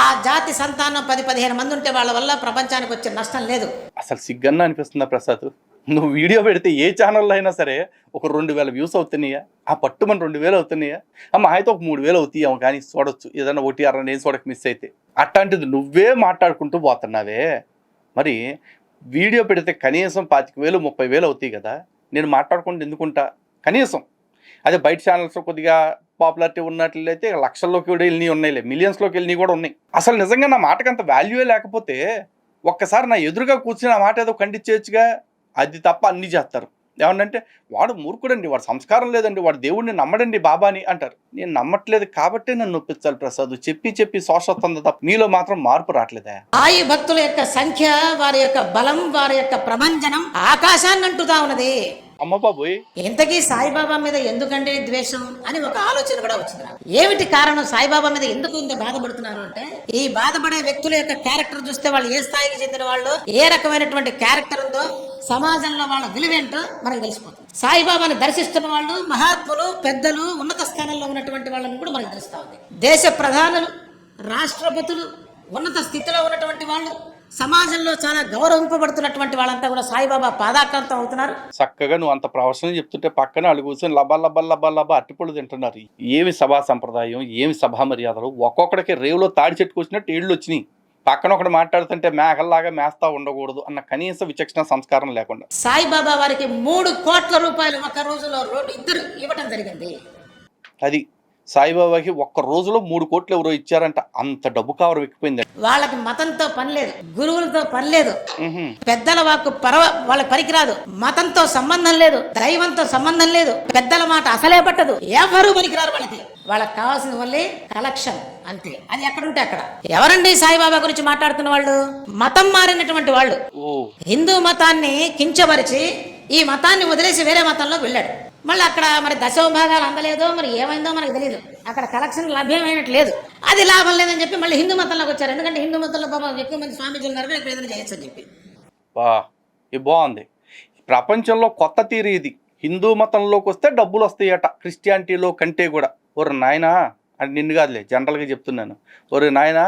Speaker 2: ఆ జాతి సంతానం 10-15 మంది ఉంటే వాళ్ళ వల్ల ప్రపంచానికి వచ్చే నష్టం లేదు.
Speaker 1: అసలు సిగ్గన్నా అనిపిస్తుందా ప్రసాద్? నువ్వు వీడియో పెడితే ఏ ఛానల్లో అయినా సరే ఒక 2000 వ్యూస్ అవుతున్నాయా, ఆ పట్టుమని 2000 అవుతున్నాయా, అమ్మ అయితే ఒక 3000 అవుతాయేమో కానీ చూడొచ్చు, ఏదైనా ఒకటి అర నేను చూడక మిస్ అయితే. అట్లాంటిది నువ్వే మాట్లాడుకుంటూ పోతున్నావే. మరి వీడియో పెడితే కనీసం 25,000 30,000 అవుతాయి కదా, నేను మాట్లాడుకుంటూ ఎందుకుంటా కనీసం. అదే బయట ఛానల్స్ కొద్దిగా పాపులారిటీ ఉన్నట్లయితే లక్షల్లోకి కూడా వెళ్ళి ఉన్నాయిలే, మిలియన్స్లోకి వెళ్ళి కూడా ఉన్నాయి. అసలు నిజంగా నా మాటకి అంత వాల్యూయే లేకపోతే ఒక్కసారి నా ఎదురుగా కూర్చుని ఆ మాట ఏదో ఖండించేయచ్చుగా. అది తప్ప అన్నీ చేస్తారు. ఏమన్నంటే వాడు మూర్ఖుడండి, వాడు సంస్కారం లేదండి, వాడు దేవుడిని నమ్మడండి బాబాని అంటారు. నేను నమ్మట్లేదు కాబట్టే నన్ను ఒప్పించాలి ప్రసాద్. చెప్పి చెప్పి శోష వస్తుంది తప్ప మీలో మాత్రం మార్పు రావట్లేదా?
Speaker 2: సాయి భక్తుల యొక్క సంఖ్య, వారి యొక్క బలం, వారి యొక్క ప్రభంజనం ఆకాశాన్ని అంటుతా ఉన్నది.
Speaker 1: అమ్మ బాబోయ్,
Speaker 2: ఇంతకీ సాయిబాబా మీద ఎందుకంటే ద్వేషం అని ఒక ఆలోచన కూడా వచ్చింది నాకు. ఏమిటి కారణం? సాయిబాబా మీద ఎందుకు ఇంత బాధపడుతున్నారు అంటే, ఈ బాధపడే వ్యక్తుల యొక్క క్యారెక్టర్ చూస్తే వాళ్ళు ఏ స్థాయికి చెందిన వాళ్ళు, ఏ రకమైనటువంటి క్యారెక్టర్ ఉందో, సమాజంలో వాళ్ళ విలువేంటో మనకు తెలిసిపోతుంది. సాయిబాబాని దర్శిస్తున్న వాళ్ళు మహాత్ములు, పెద్దలు, ఉన్నత స్థానంలో ఉన్నటువంటి వాళ్ళని కూడా మనకు తెలుస్తా ఉంది. దేశ ప్రధానులు, రాష్ట్రపతులు, ఉన్నత స్థితిలో ఉన్నటువంటి వాళ్ళు, సమాజంలో చాలా గౌరవింపబడుతున్నటువంటి వాళ్ళంతా కూడా సాయిబాబా పాదాక్రాంతం అవుతున్నారు.
Speaker 1: చక్కగా నువ్వు అంత ప్రవచనం చెప్తుంటే పక్కన వాళ్ళు కూర్చొని లబ్బా లబ్బా లబ్బా లబ్బా అట్టిపళ్ళు తింటున్నారు. ఏమి సభా సంప్రదాయం, ఏమి సభా మర్యాదలు. ఒక్కొక్కడికి రేవులో తాడి చెట్టుకు వచ్చినట్టు ఏళ్ళు వచ్చినాయి. పక్కన ఒకటి మాట్లాడుతుంటే మేకల్లాగా మేస్తా ఉండకూడదు అన్న కనీస విచక్షణ సంస్కారం లేకుండా
Speaker 2: సాయిబాబా వారికి 3 కోట్ల రూపాయలు ఒక రోజులో ఇద్దరు ఇవ్వటం జరిగింది.
Speaker 1: అది సాయిబాబాకి ఒక్క రోజులో 3 కోట్లు ఎవరో ఇచ్చారంట. అంత డబ్బు కావరం ఎక్కిపోయింది.
Speaker 2: వాళ్ళకి మతంతో పని లేదు, గురువులతో పని లేదు, పెద్దల వాక్కు వాళ్ళ పనికిరాదు, మతంతో సంబంధం లేదు, దైవంతో సంబంధం లేదు, పెద్దల మాట అసలే పట్టదు, ఎవరు పనికిరారు వాళ్ళకి. వాళ్ళకి కావాల్సిన వల్లే కలెక్షన్ అంతే. అది ఎక్కడుంటే అక్కడ. ఎవరండి సాయిబాబా గురించి మాట్లాడుతున్న వాళ్ళు? మతం మారినటువంటి వాళ్ళు. హిందూ మతాన్ని కించపరిచి ఈ మతాన్ని వదిలేసి వేరే మతంలో వెళ్ళాడు. మళ్ళీ అక్కడ మరి దశోభాగాలు అందలేదో మరి ఏమైందో మనకు తెలియదు. అక్కడ కలెక్షన్ లభ్యమైనట్టు లేదు. అది లాభం లేదని చెప్పి మళ్ళీ హిందూ మతంలోకి వచ్చారు. ఎందుకంటే హిందూ మతంలో పాపం ఎక్కువ మంది స్వామీజీలు ఉన్నారు, ఇక్కడ ఏదైనా చేయొచ్చు అని చెప్పి.
Speaker 1: ఇది బాగుంది. ప్రపంచంలో కొత్త తీరు ఇది. హిందూ మతంలోకి వస్తే డబ్బులు వస్తాయట క్రిస్టియానిటీలో కంటే కూడా. ఒరు నాయనా అని నిన్ను కాదులే, జనరల్గా చెప్తున్నాను. ఒరు నాయనా,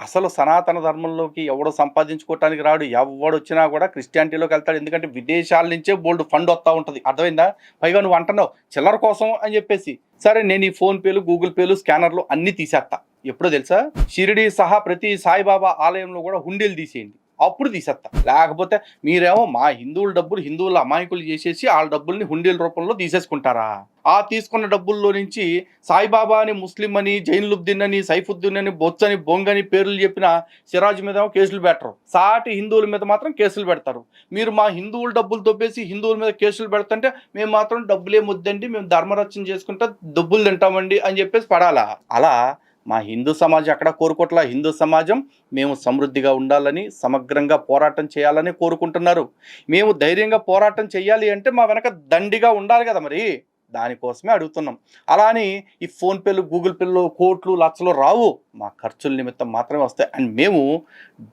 Speaker 1: అసలు సనాతన ధర్మంలోకి ఎవడో సంపాదించుకోవటానికి రాడు. ఎవడు వచ్చినా కూడా క్రిస్టియానిటీలోకి వెళ్తాడు. ఎందుకంటే విదేశాల నుంచే బోల్డ్ ఫండ్ వస్తూ ఉంటుంది. అర్థమైందా? పైగా నువ్వు అంటున్నావు చిల్లర కోసం అని చెప్పేసి. సరే, నేను ఈ ఫోన్పేలు, గూగుల్ పేలు, స్కానర్లు అన్నీ తీసేస్తా. ఎప్పుడో తెలుసా? షిరిడి సహా ప్రతి సాయిబాబా ఆలయంలో కూడా హుండీలు తీసేయండి. అప్పుడు తీసేస్తా. లేకపోతే మీరేమో మా హిందువుల డబ్బులు హిందువుల అమాయకులు చేసేసి వాళ్ళ డబ్బుల్ని హుండీల రూపంలో తీసేసుకుంటారా? ఆ తీసుకున్న డబ్బుల్లో నుంచి సాయిబాబా అని, ముస్లిం అని, జైనులుబ్దీన్ అని, సైఫుద్దీన్ అని, బొచ్చని, బొంగని పేర్లు చెప్పిన సిరాజ్ మీద కేసులు పెట్టరు. సాటి హిందువుల మీద మాత్రం కేసులు పెడతారు. మీరు మా హిందువుల డబ్బులు దొబ్బేసి హిందువుల మీద కేసులు పెడుతుంటే మేము మాత్రం డబ్బులే ముద్దండి, మేము ధర్మరక్షణ చేసుకుంటే డబ్బులు తింటామండి అని చెప్పేసి పడాలా? అలా మా హిందూ సమాజం ఎక్కడ కోరుకోవట్లా. హిందూ సమాజం మేము సమృద్ధిగా ఉండాలని, సమగ్రంగా పోరాటం చేయాలని కోరుకుంటున్నారు. మేము ధైర్యంగా పోరాటం చేయాలి అంటే మా వెనక దండిగా ఉండాలి కదా, మరి దానికోసమే అడుగుతున్నాం. అలా అని ఈ ఫోన్పేలు, గూగుల్ పేలు, కోట్లు, లక్షలు రావు. మా ఖర్చుల నిమిత్తం మాత్రమే వస్తాయి. అండ్ మేము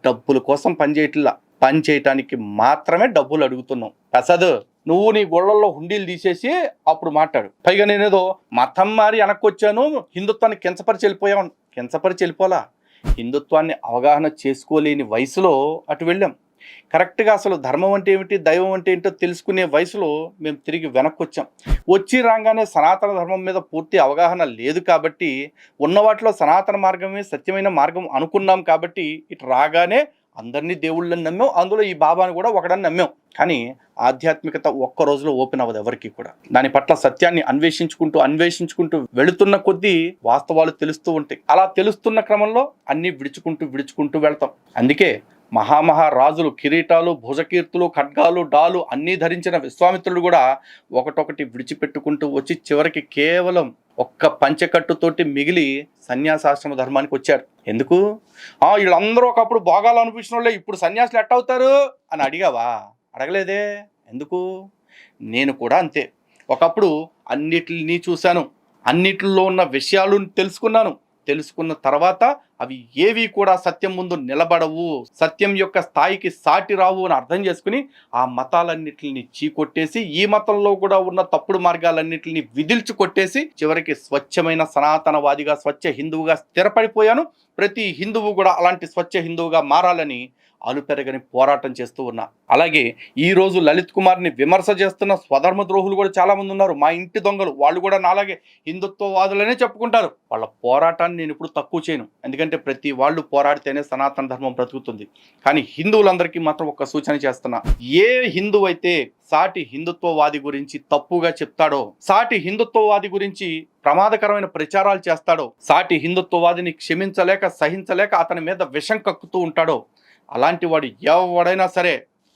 Speaker 1: డబ్బుల కోసం పనిచేయట్లా, పని చేయటానికి మాత్రమే డబ్బులు అడుగుతున్నాం. ప్రసాద్, నువ్వు నీ గొళ్ళల్లో హుండీలు తీసేసి అప్పుడు మాట్లాడు. పైగా నేనేదో మతం మారి వెనక్కి వచ్చాను, హిందుత్వాన్ని కించపరిచి వెళ్ళిపోయాం. కించపరిచి వెళ్ళిపోలా, హిందుత్వాన్ని అవగాహన చేసుకోలేని వయసులో అటు వెళ్ళాం. కరెక్ట్గా అసలు ధర్మం అంటే ఏమిటి, దైవం అంటే ఏంటో తెలుసుకునే వయసులో మేము తిరిగి వెనక్కి వచ్చాం. వచ్చి రాగానే సనాతన ధర్మం మీద పూర్తి అవగాహన లేదు కాబట్టి, ఉన్న వాటిలో సనాతన మార్గమే సత్యమైన మార్గం అనుకున్నాం కాబట్టి ఇటు రాగానే అందరినీ దేవుళ్ళని నమ్మాం, అందులో ఈ బాబాని కూడా ఒకడని నమ్మాం. కానీ ఆధ్యాత్మికత ఒక్క రోజులో ఓపెన్ అవ్వదు ఎవరికి కూడా. దాని పట్ల సత్యాన్ని అన్వేషించుకుంటూ వెళుతున్న కొద్దీ వాస్తవాలు తెలుస్తూ ఉంటాయి. అలా తెలుస్తున్న క్రమంలో అన్నీ విడుచుకుంటూ వెళ్తాం. అందుకే మహారాజులు కిరీటాలు, భుజకీర్తులు, ఖడ్గాలు, డాలు అన్నీ ధరించిన విశ్వామిత్రుడు కూడా ఒకటొకటి విడిచిపెట్టుకుంటూ వచ్చి చివరికి కేవలం ఒక్క పంచకట్టుతోటి మిగిలి సన్యాసాశ్రమ ధర్మానికి వచ్చాడు. ఎందుకు? వీళ్ళందరూ ఒకప్పుడు భోగాలు అనిపించిన వాళ్ళే ఇప్పుడు సన్యాసులు ఎట్టవుతారు అని అడిగావా? అడగలేదే. ఎందుకు? నేను కూడా అంతే. ఒకప్పుడు అన్నిటిని చూశాను, అన్నిటిలో ఉన్న విషయాలు తెలుసుకున్న తర్వాత అవి ఏవి కూడా సత్యం ముందు నిలబడవు, సత్యం యొక్క స్థాయికి సాటి రావు అని అర్థం చేసుకుని ఆ మతాలన్నిటిని చీకొట్టేసి ఈ మతంలో కూడా ఉన్న తప్పుడు మార్గాలన్నిటిని విదిల్చి కొట్టేసి చివరికి స్వచ్ఛమైన సనాతనవాదిగా, స్వచ్ఛ హిందువుగా స్థిరపడిపోయాను. ప్రతి హిందువు కూడా అలాంటి స్వచ్ఛ హిందువుగా మారాలని అలుపెరగని పోరాటం చేస్తూ ఉన్నా. అలాగే ఈరోజు లలిత్ కుమార్ని విమర్శ చేస్తున్న స్వధర్మ ద్రోహులు కూడా చాలామంది ఉన్నారు. మా ఇంటి దొంగలు వాళ్ళు కూడా నాలాగే హిందుత్వవాదులనే చెప్పుకుంటారు. వాళ్ళ పోరాటాన్ని నేను ఇప్పుడు తక్కువ చేయను, ఎందుకంటే ప్రతి వాళ్ళు పోరాడితేనే సనాతన ధర్మం బ్రతుకుతుంది. కానీ హిందువులందరికీ మాత్రం ఒక సూచన చేస్తున్నా, ఏ హిందువు అయితే సాటి హిందుత్వవాది గురించి తప్పుగా చెప్తాడో, సాటి హిందుత్వవాది గురించి ప్రమాదకరమైన ప్రచారాలు చేస్తాడో, సాటి హిందుత్వవాదిని క్షమించలేక సహించలేక అతని మీద విషం కక్కుతూ ఉంటాడో, అలాంటి వాడు ఎవడైనా సరే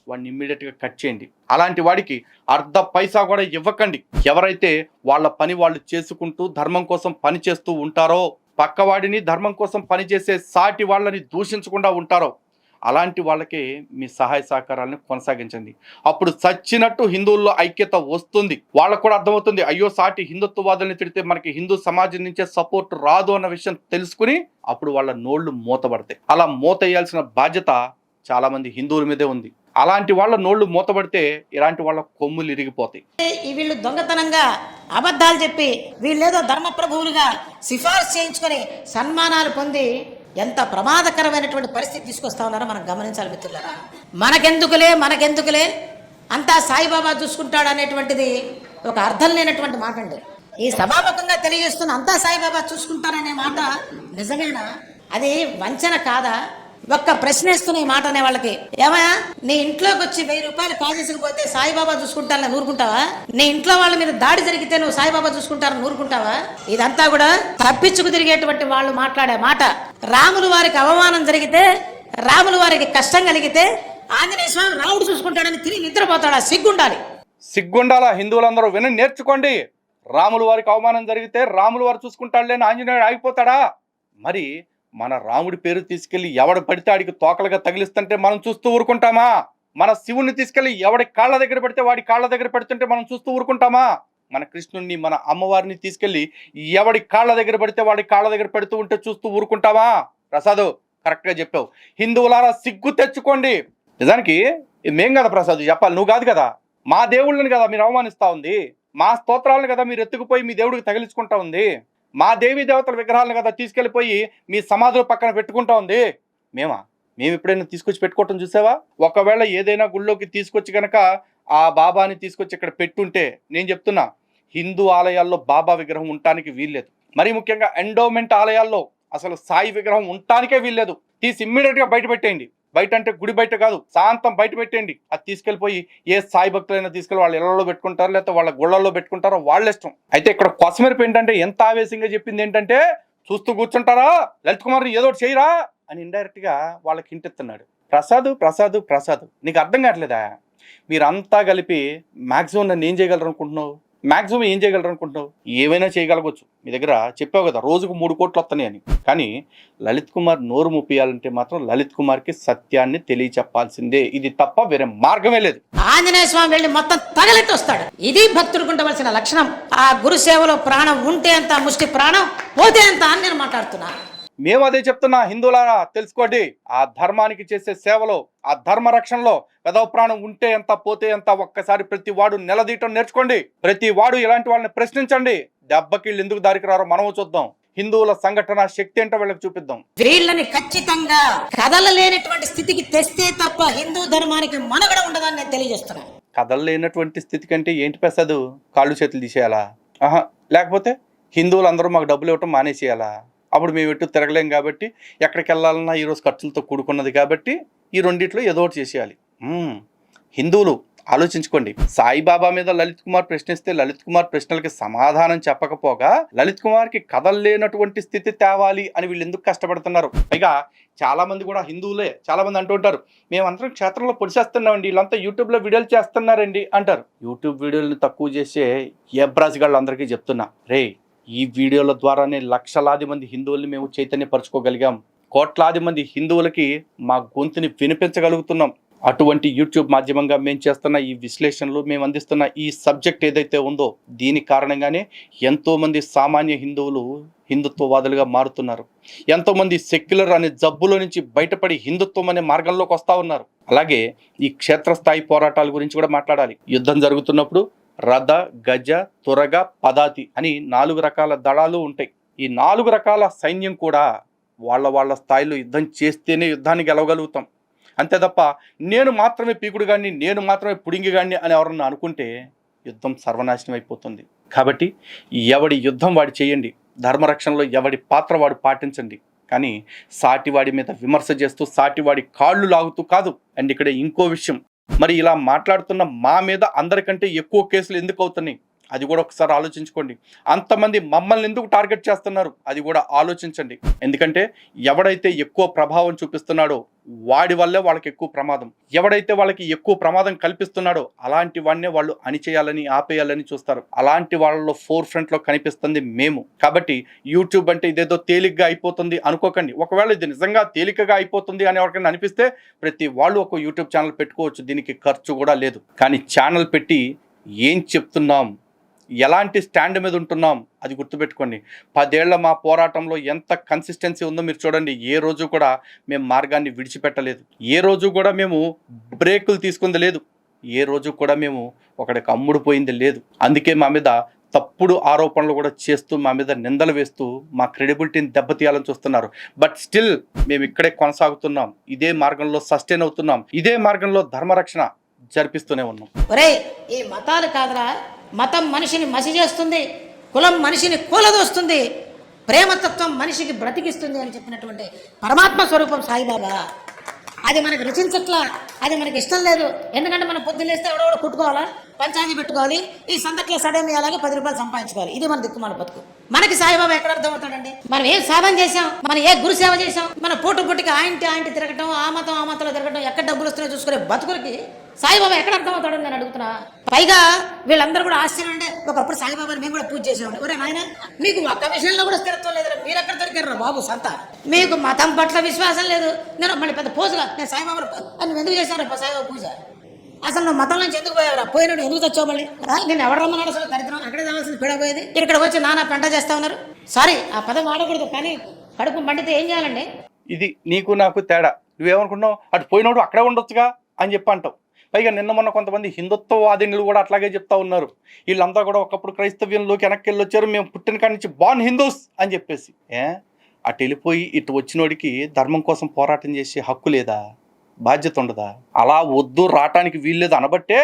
Speaker 1: వాడిని ఇమ్మీడియట్గా కట్ చేయండి. అలాంటి వాడికి అర్ధ పైసా కూడా ఇవ్వకండి. ఎవరైతే వాళ్ళ పని వాళ్ళు చేసుకుంటూ ధర్మం కోసం పని చేస్తూ ఉంటారో, పక్కవాడిని ధర్మం కోసం పనిచేసే సాటి వాళ్ళని దూషించకుండా ఉంటారో, అలాంటి వాళ్ళకి మీ సహాయ సహకారాలను కొనసాగించండి. అప్పుడు చచ్చినట్టు హిందువుల్లో ఐక్యత వస్తుంది. వాళ్ళకు కూడా అర్థమవుతుంది, అయ్యో సాటి హిందుత్వవాదుల్ని తిడితే మనకి హిందూ సమాజం నుంచే సపోర్ట్ రాదు అన్న విషయం తెలుసుకుని అప్పుడు వాళ్ళ నోళ్లు మూతబడతాయి. అలా మూత వేయాల్సిన బాధ్యత చాలా మంది హిందువుల మీదే ఉంది. అలాంటి వాళ్ళ నోళ్లు మూతబడితే ఇలాంటి వాళ్ళ కొమ్ములు ఇరిగిపోతాయి.
Speaker 2: వీళ్ళు దొంగతనంగా అబద్ధాలు చెప్పి వీళ్ళేదో ధర్మప్రభువులుగా సిఫార్సు చేయించుకొని సన్మానాలు పొంది ఎంత ప్రమాదకరమైనటువంటి పరిస్థితి తీసుకొస్తా ఉన్నారో మనం గమనించాలి మిత్రులారా. మనకెందుకులే అంతా సాయిబాబా చూసుకుంటాడు అనేటువంటిది ఒక అర్థం లేనటువంటి మాట అండి. ఈ సభాముఖంగా తెలియజేస్తున్న అంతా సాయిబాబా చూసుకుంటారనే మాట నిజమేనా? అది వంచన కాదా? ఒక్క ప్రశ్న వేస్తున్న ఈ మాట అనే వాళ్ళకి, ఏమయ్యా నీ ఇంట్లోకి వచ్చి 1000 రూపాయలు కాజేసుకుపోతే సాయిబాబా చూసుకుంటారని నూరుకుంటావా? నీ ఇంట్లో వాళ్ళ మీద దాడి జరిగితే నువ్వు సాయిబాబా చూసుకుంటారని నూరుకుంటావా? ఇదంతా కూడా తప్పించుకు తిరిగేటువంటి వాళ్ళు మాట్లాడే మాట. రాములు వారికి అవమానం జరిగితే, రాములు వారికి కష్టం కలిగితే ఆంజనేయ స్వామి రాముడు చూసుకుంటాడని తిరిగి నిద్రపోతాడా?
Speaker 1: సిగ్గుండాలా? హిందువులందరూ విని నేర్చుకోండి. రాములు వారికి అవమానం జరిగితే రాములు వారు చూసుకుంటాడులే అని ఆంజనేయుడు ఆగిపోతాడా? మరి మన రాముడి పేరు తీసుకెళ్లి ఎవడు పడితే ఆడికి తోకలుగా తగిలిస్తుంటే మనం చూస్తూ ఊరుకుంటామా? మన శివుణ్ణి తీసుకెళ్లి ఎవడి కాళ్ళ దగ్గర పెడితే వాడి కాళ్ళ దగ్గర పెడుతుంటే మనం చూస్తూ ఊరుకుంటామా? మన కృష్ణుణ్ణి, మన అమ్మవారిని తీసుకెళ్లి ఎవడి కాళ్ళ దగ్గర పడితే వాడి కాళ్ళ దగ్గర పెడుతూ ఉంటే చూస్తూ ఊరుకుంటామా? ప్రసాద్, కరెక్ట్గా చెప్పావు. హిందువులారా సిగ్గు తెచ్చుకోండి. నిజానికి మేం కదా ప్రసాద్ చెప్పాలి, నువ్వు కాదు కదా. మా దేవుళ్ళని కదా మీరు అవమానిస్తా ఉంది, మా స్తోత్రాలను కదా మీరు ఎత్తుకుపోయి మీ దేవుడికి తగిలించుకుంటా ఉంది, మా దేవీ దేవతల విగ్రహాలను కదా తీసుకెళ్ళిపోయి మీ సమాధుల పక్కన పెట్టుకుంటా ఉంది. మేము ఎప్పుడైనా తీసుకొచ్చి పెట్టుకోవటం చూసావా? ఒకవేళ ఏదైనా గుళ్ళోకి తీసుకొచ్చి కనుక ఆ బాబాని తీసుకొచ్చి ఇక్కడ పెట్టుంటే నేను చెప్తున్నా, హిందూ ఆలయాల్లో బాబా విగ్రహం ఉండటానికి వీల్లేదు. మరీ ముఖ్యంగా ఎండోమెంట్ ఆలయాల్లో అసలు సాయి విగ్రహం ఉండటానికే వీల్లేదు. తీసి ఇమ్మీడియట్గా బయట పెట్టేయండి. బయట అంటే గుడి బయట కాదు, శాంతం బయట పెట్టేయండి. అది తీసుకెళ్ళిపోయి ఏ సాయి భక్తులైనా తీసుకెళ్ళి వాళ్ళ ఇళ్లలో పెట్టుకుంటారు, లేకపోతే వాళ్ళ గుళ్ళల్లో పెట్టుకుంటారో వాళ్ళ ఇష్టం. అయితే ఇక్కడ కొసమెరుపు ఏంటంటే, ఎంత ఆవేశంగా చెప్పింది ఏంటంటే, చూస్తూ కూర్చుంటారా, లలిత్ కుమార్ ఏదో ఒకటి చేయరా అని ఇండైరెక్ట్ గా వాళ్ళకి హింటిస్తున్నాడు. ప్రసాద్ నీకు అర్థం కావట్లేదా? మీరంతా కలిపి మాక్సిమం నన్ను ఏం చేయగలరు అనుకుంటున్నావు? మాక్సిమం ఏం చేయగలరు అనుకుంటున్నావు? ఏమైనా చేయగలగొచ్చు. మీ దగ్గర చెప్పావు కదా రోజుకు 3 కోట్లు వస్తున్నాయి అని. కానీ లలిత్ కుమార్ నోరు ముప్పియాలంటే మాత్రం లలిత్ కుమార్కి సత్యాన్ని తెలియచెప్పాల్సిందే. ఇది తప్ప వేరే మార్గమే లేదు.
Speaker 2: ఆంజనేయ స్వామి వెళ్ళి మొత్తం తగలెట్టి వస్తాడు. ఇది భక్తుడికి ఉండవలసిన లక్షణం. ఆ గురు సేవలో ప్రాణం ఉంటే అంత, ముష్టి ప్రాణం పోతే అంత అని నేను మాట్లాడుతున్నా.
Speaker 1: మేము అదే చెప్తున్నా, హిందువులారా తెలుసుకోండి. ఆ ధర్మానికి చేసే సేవలో, ఆ ధర్మ రక్షణలో పెదవ ప్రాణం ఉంటే ఎంత పోతే ఎంత, ఒక్కసారి ప్రతి వాడు నిలదీయటం నేర్చుకోండి. ప్రతి వాడు ఇలాంటి వాళ్ళని ప్రశ్నించండి. దెబ్బకిళ్ళు ఎందుకు దారికి రారో మనము చూద్దాం. హిందువుల సంఘటన శక్తి ఏంటో వీళ్ళకి చూపిద్దాం.
Speaker 2: వీళ్ళని ఖచ్చితంగా కదలలేనటువంటి స్థితికి తెస్తే తప్ప హిందూ ధర్మానికి మనుగడ ఉండదని నేను తెలియజేస్తున్నా.
Speaker 1: కదలలేనటువంటి స్థితి కంటే ఏంటి ప్రసాద్, కాళ్ళు చేతులు తీసేయాలా? లేకపోతే హిందువులందరూ మాకు డబ్బులు ఇవ్వటం మానేసేయాలా? అప్పుడు మేము ఎటు తిరగలేం కాబట్టి, ఎక్కడికి వెళ్ళాలన్నా ఈరోజు ఖర్చులతో కూడుకున్నది కాబట్టి ఈ రెండిట్లో ఏదో ఒకటి చేసేయాలి. హిందువులు ఆలోచించుకోండి. సాయిబాబా మీద లలిత్ కుమార్ ప్రశ్నిస్తే లలిత్ కుమార్ ప్రశ్నలకి సమాధానం చెప్పకపోగా లలిత్ కుమార్కి కదలలేనటువంటి స్థితి తేవాలి అని వీళ్ళు ఎందుకు కష్టపడుతున్నారు? పైగా చాలా మంది కూడా హిందువులే చాలా మంది అంటూ ఉంటారు, మేమందరం క్షేత్రంలో పొడిచేస్తున్నామండి, వీళ్ళంతా యూట్యూబ్లో వీడియోలు చేస్తున్నారండి అంటారు. యూట్యూబ్ వీడియోలను తక్కువ చేసే ఏబ్రాజిగాళ్ళందరికీ చెప్తున్నా, రే ఈ వీడియోల ద్వారానే లక్షలాది మంది హిందువుల్ని మేము చైతన్యపరచుకోగలిగాం. కోట్లాది మంది హిందువులకి మా గొంతుని వినిపించగలుగుతున్నాం. అటువంటి యూట్యూబ్ మాధ్యమంగా మేము చేస్తున్న ఈ విశ్లేషణలు, మేము అందిస్తున్న ఈ సబ్జెక్ట్ ఏదైతే ఉందో దీని కారణంగానే ఎంతోమంది సామాన్య హిందువులు హిందుత్వవాదులుగా మారుతున్నారు. ఎంతోమంది సెక్యులర్ అనే జబ్బులో నుంచి బయటపడి హిందుత్వం అనే మార్గంలోకి వస్తూ ఉన్నారు. అలాగే ఈ క్షేత్రస్థాయి పోరాటాల గురించి కూడా మాట్లాడాలి. యుద్ధం జరుగుతున్నప్పుడు రథ, గజ, తురగ, పదాతి అని 4 రకాల దళాలు ఉంటాయి. ఈ 4 రకాల సైన్యం కూడా వాళ్ళ స్థాయిలో యుద్ధం చేస్తేనే యుద్ధాన్ని గెలవగలుగుతాం. అంతే తప్ప నేను మాత్రమే పీకుడు గాడిని, నేను మాత్రమే పుడింగి గాడిని అని ఎవరన్నా అనుకుంటే యుద్ధం సర్వనాశనం అయిపోతుంది. కాబట్టి ఎవడి యుద్ధం వాడి చేయండి, ధర్మరక్షణలో ఎవడి పాత్ర వాడు పాటించండి. కానీ సాటివాడి మీద విమర్శ చేస్తూ సాటివాడి కాళ్ళు లాగుతూ కాదు. అండ్ ఇక్కడ ఇంకో విషయం, మరి ఇలా మాట్లాడుతున్న మా మీద అందరికంటే ఎక్కువ కేసులు ఎందుకు అవుతున్నాయి అది కూడా ఒకసారి ఆలోచించుకోండి. అంతమంది మమ్మల్ని ఎందుకు టార్గెట్ చేస్తున్నారు అది కూడా ఆలోచించండి. ఎందుకంటే ఎవడైతే ఎక్కువ ప్రభావం చూపిస్తున్నాడో వాడి వల్లే వాళ్ళకి ఎక్కువ ప్రమాదం. ఎవడైతే వాళ్ళకి ఎక్కువ ప్రమాదం కల్పిస్తున్నాడో అలాంటి వాడినే వాళ్ళు అణిచేయాలని, ఆపేయాలని చూస్తారు. అలాంటి వాళ్ళలో ఫోర్ ఫ్రంట్లో కనిపిస్తుంది మేము. కాబట్టి యూట్యూబ్ అంటే ఇదేదో తేలిగ్గా అయిపోతుంది అనుకోకండి. ఒకవేళ ఇది నిజంగా తేలికగా అయిపోతుంది అని ఎవరికైనా అనిపిస్తే ప్రతి వాళ్ళు ఒక యూట్యూబ్ ఛానల్ పెట్టుకోవచ్చు. దీనికి ఖర్చు కూడా లేదు. కానీ ఛానల్ పెట్టి ఏం చెప్తున్నాం, ఎలాంటి స్టాండ్ మీద ఉంటున్నాం అది గుర్తుపెట్టుకోండి. 10 ఏళ్ల మా పోరాటంలో ఎంత కన్సిస్టెన్సీ ఉందో మీరు చూడండి. ఏ రోజు కూడా మేము మార్గాన్ని విడిచిపెట్టలేదు. ఏ రోజు కూడా మేము బ్రేకులు తీసుకుంది లేదు. ఏ రోజు కూడా మేము ఒకడికి అమ్ముడు పోయింది లేదు. అందుకే మా మీద తప్పుడు ఆరోపణలు కూడా చేస్తూ, మా మీద నిందలు వేస్తూ మా క్రెడిబిలిటీని దెబ్బతీయాలని చూస్తున్నారు. బట్ స్టిల్ మేము ఇక్కడే కొనసాగుతున్నాం. ఇదే మార్గంలో సస్టైన్ అవుతున్నాం. ఇదే మార్గంలో ధర్మరక్షణ జరిపిస్తూనే ఉన్నాం.
Speaker 2: ఒరేయ్, ఈ మతాలు కాదురా, మతం మనిషిని మసి చేస్తుంది, కులం మనిషిని కూలదోస్తుంది, ప్రేమతత్వం మనిషికి బ్రతికిస్తుంది అని చెప్పినటువంటి పరమాత్మ స్వరూపం సాయిబాబా. అది మనకు రుచించట్లా, అది మనకి ఇష్టం లేదు. ఎందుకంటే మనం పొద్దున్నేస్తే ఎవడో కుట్టుకోవాలా, పంచాయతీ పెట్టుకోవాలి, ఈ సందట్లో సడేమి అలాగే 10 రూపాయలు సంపాదించుకోవాలి. ఇది మన దిక్కు, మన బతుకు. మనకి సాయిబాబా ఎక్కడ అర్థమవుతాడండి? మనం ఏం సాధన చేసాం, మనం ఏ గురు సేవ చేసాం? మన పుట్టికి ఆయింటి తిరగటం, ఆ మతంలో తిరగటం, ఎక్కడ డబ్బులు వస్తున్నాయో చూసుకునే బతుకులకి సాయిబాబా ఎక్కడ అర్థమవుతాడని నేను అడుగుతున్నా. పైగా వీళ్ళందరూ కూడా ఆశ్చర్యం అంటే, ఒకప్పుడు సాయిబాబాని మేము కూడా పూజ చేసామండి. ఒరే నాయన, మీకు ఒక్క విషయంలో కూడా స్థిరత్వం లేదు, మీరు ఎక్కడ దొరికారు బాబు సంత? మీకు మతం పట్ల విశ్వాసం లేదు. నేను మళ్ళీ పెద్ద పూజగా నేను సాయిబాబా నువ్వు ఎందుకు చేశావు సాయిబాబా పూజ? అసలు నువ్వు మతం నుంచి ఎందుకు పోయావురా? పోయినాడు ఎందుకు తెచ్చావు? మళ్ళీ నేను ఎవరు రమ్మన్నాడు? అసలు దరిద్రం అక్కడే కావాల్సింది పీడపోయేది. ఇక్కడ వచ్చి నానా పెంట చేస్తా ఉన్నారు. సారీ, ఆ పదం వాడకూడదు, కానీ కడుపు మండితే ఏం చేయాలండి?
Speaker 1: ఇది నీకు నాకు తేడా. నువ్వేమనుకున్నావు, అటు పోయినోడు అక్కడే ఉండొచ్చుగా అని చెప్పి అంటావు. పైగా నిన్న మొన్న కొంతమంది హిందుత్వవాదినులు కూడా అట్లాగే చెప్తా ఉన్నారు. వీళ్ళంతా కూడా ఒకప్పుడు క్రైస్తవ్యంలోకి వెనక్కి వెళ్ళొచ్చారు, మేము పుట్టిన కాడి నుంచి బార్న్ హిందూస్ అని చెప్పేసి. అటు వెళ్ళిపోయి ఇటు వచ్చినోడికి ధర్మం కోసం పోరాటం చేసే హక్కు లేదా, బాధ్యత ఉండదా? అలా వద్దు, రావటానికి వీల్లేదు అనబట్టే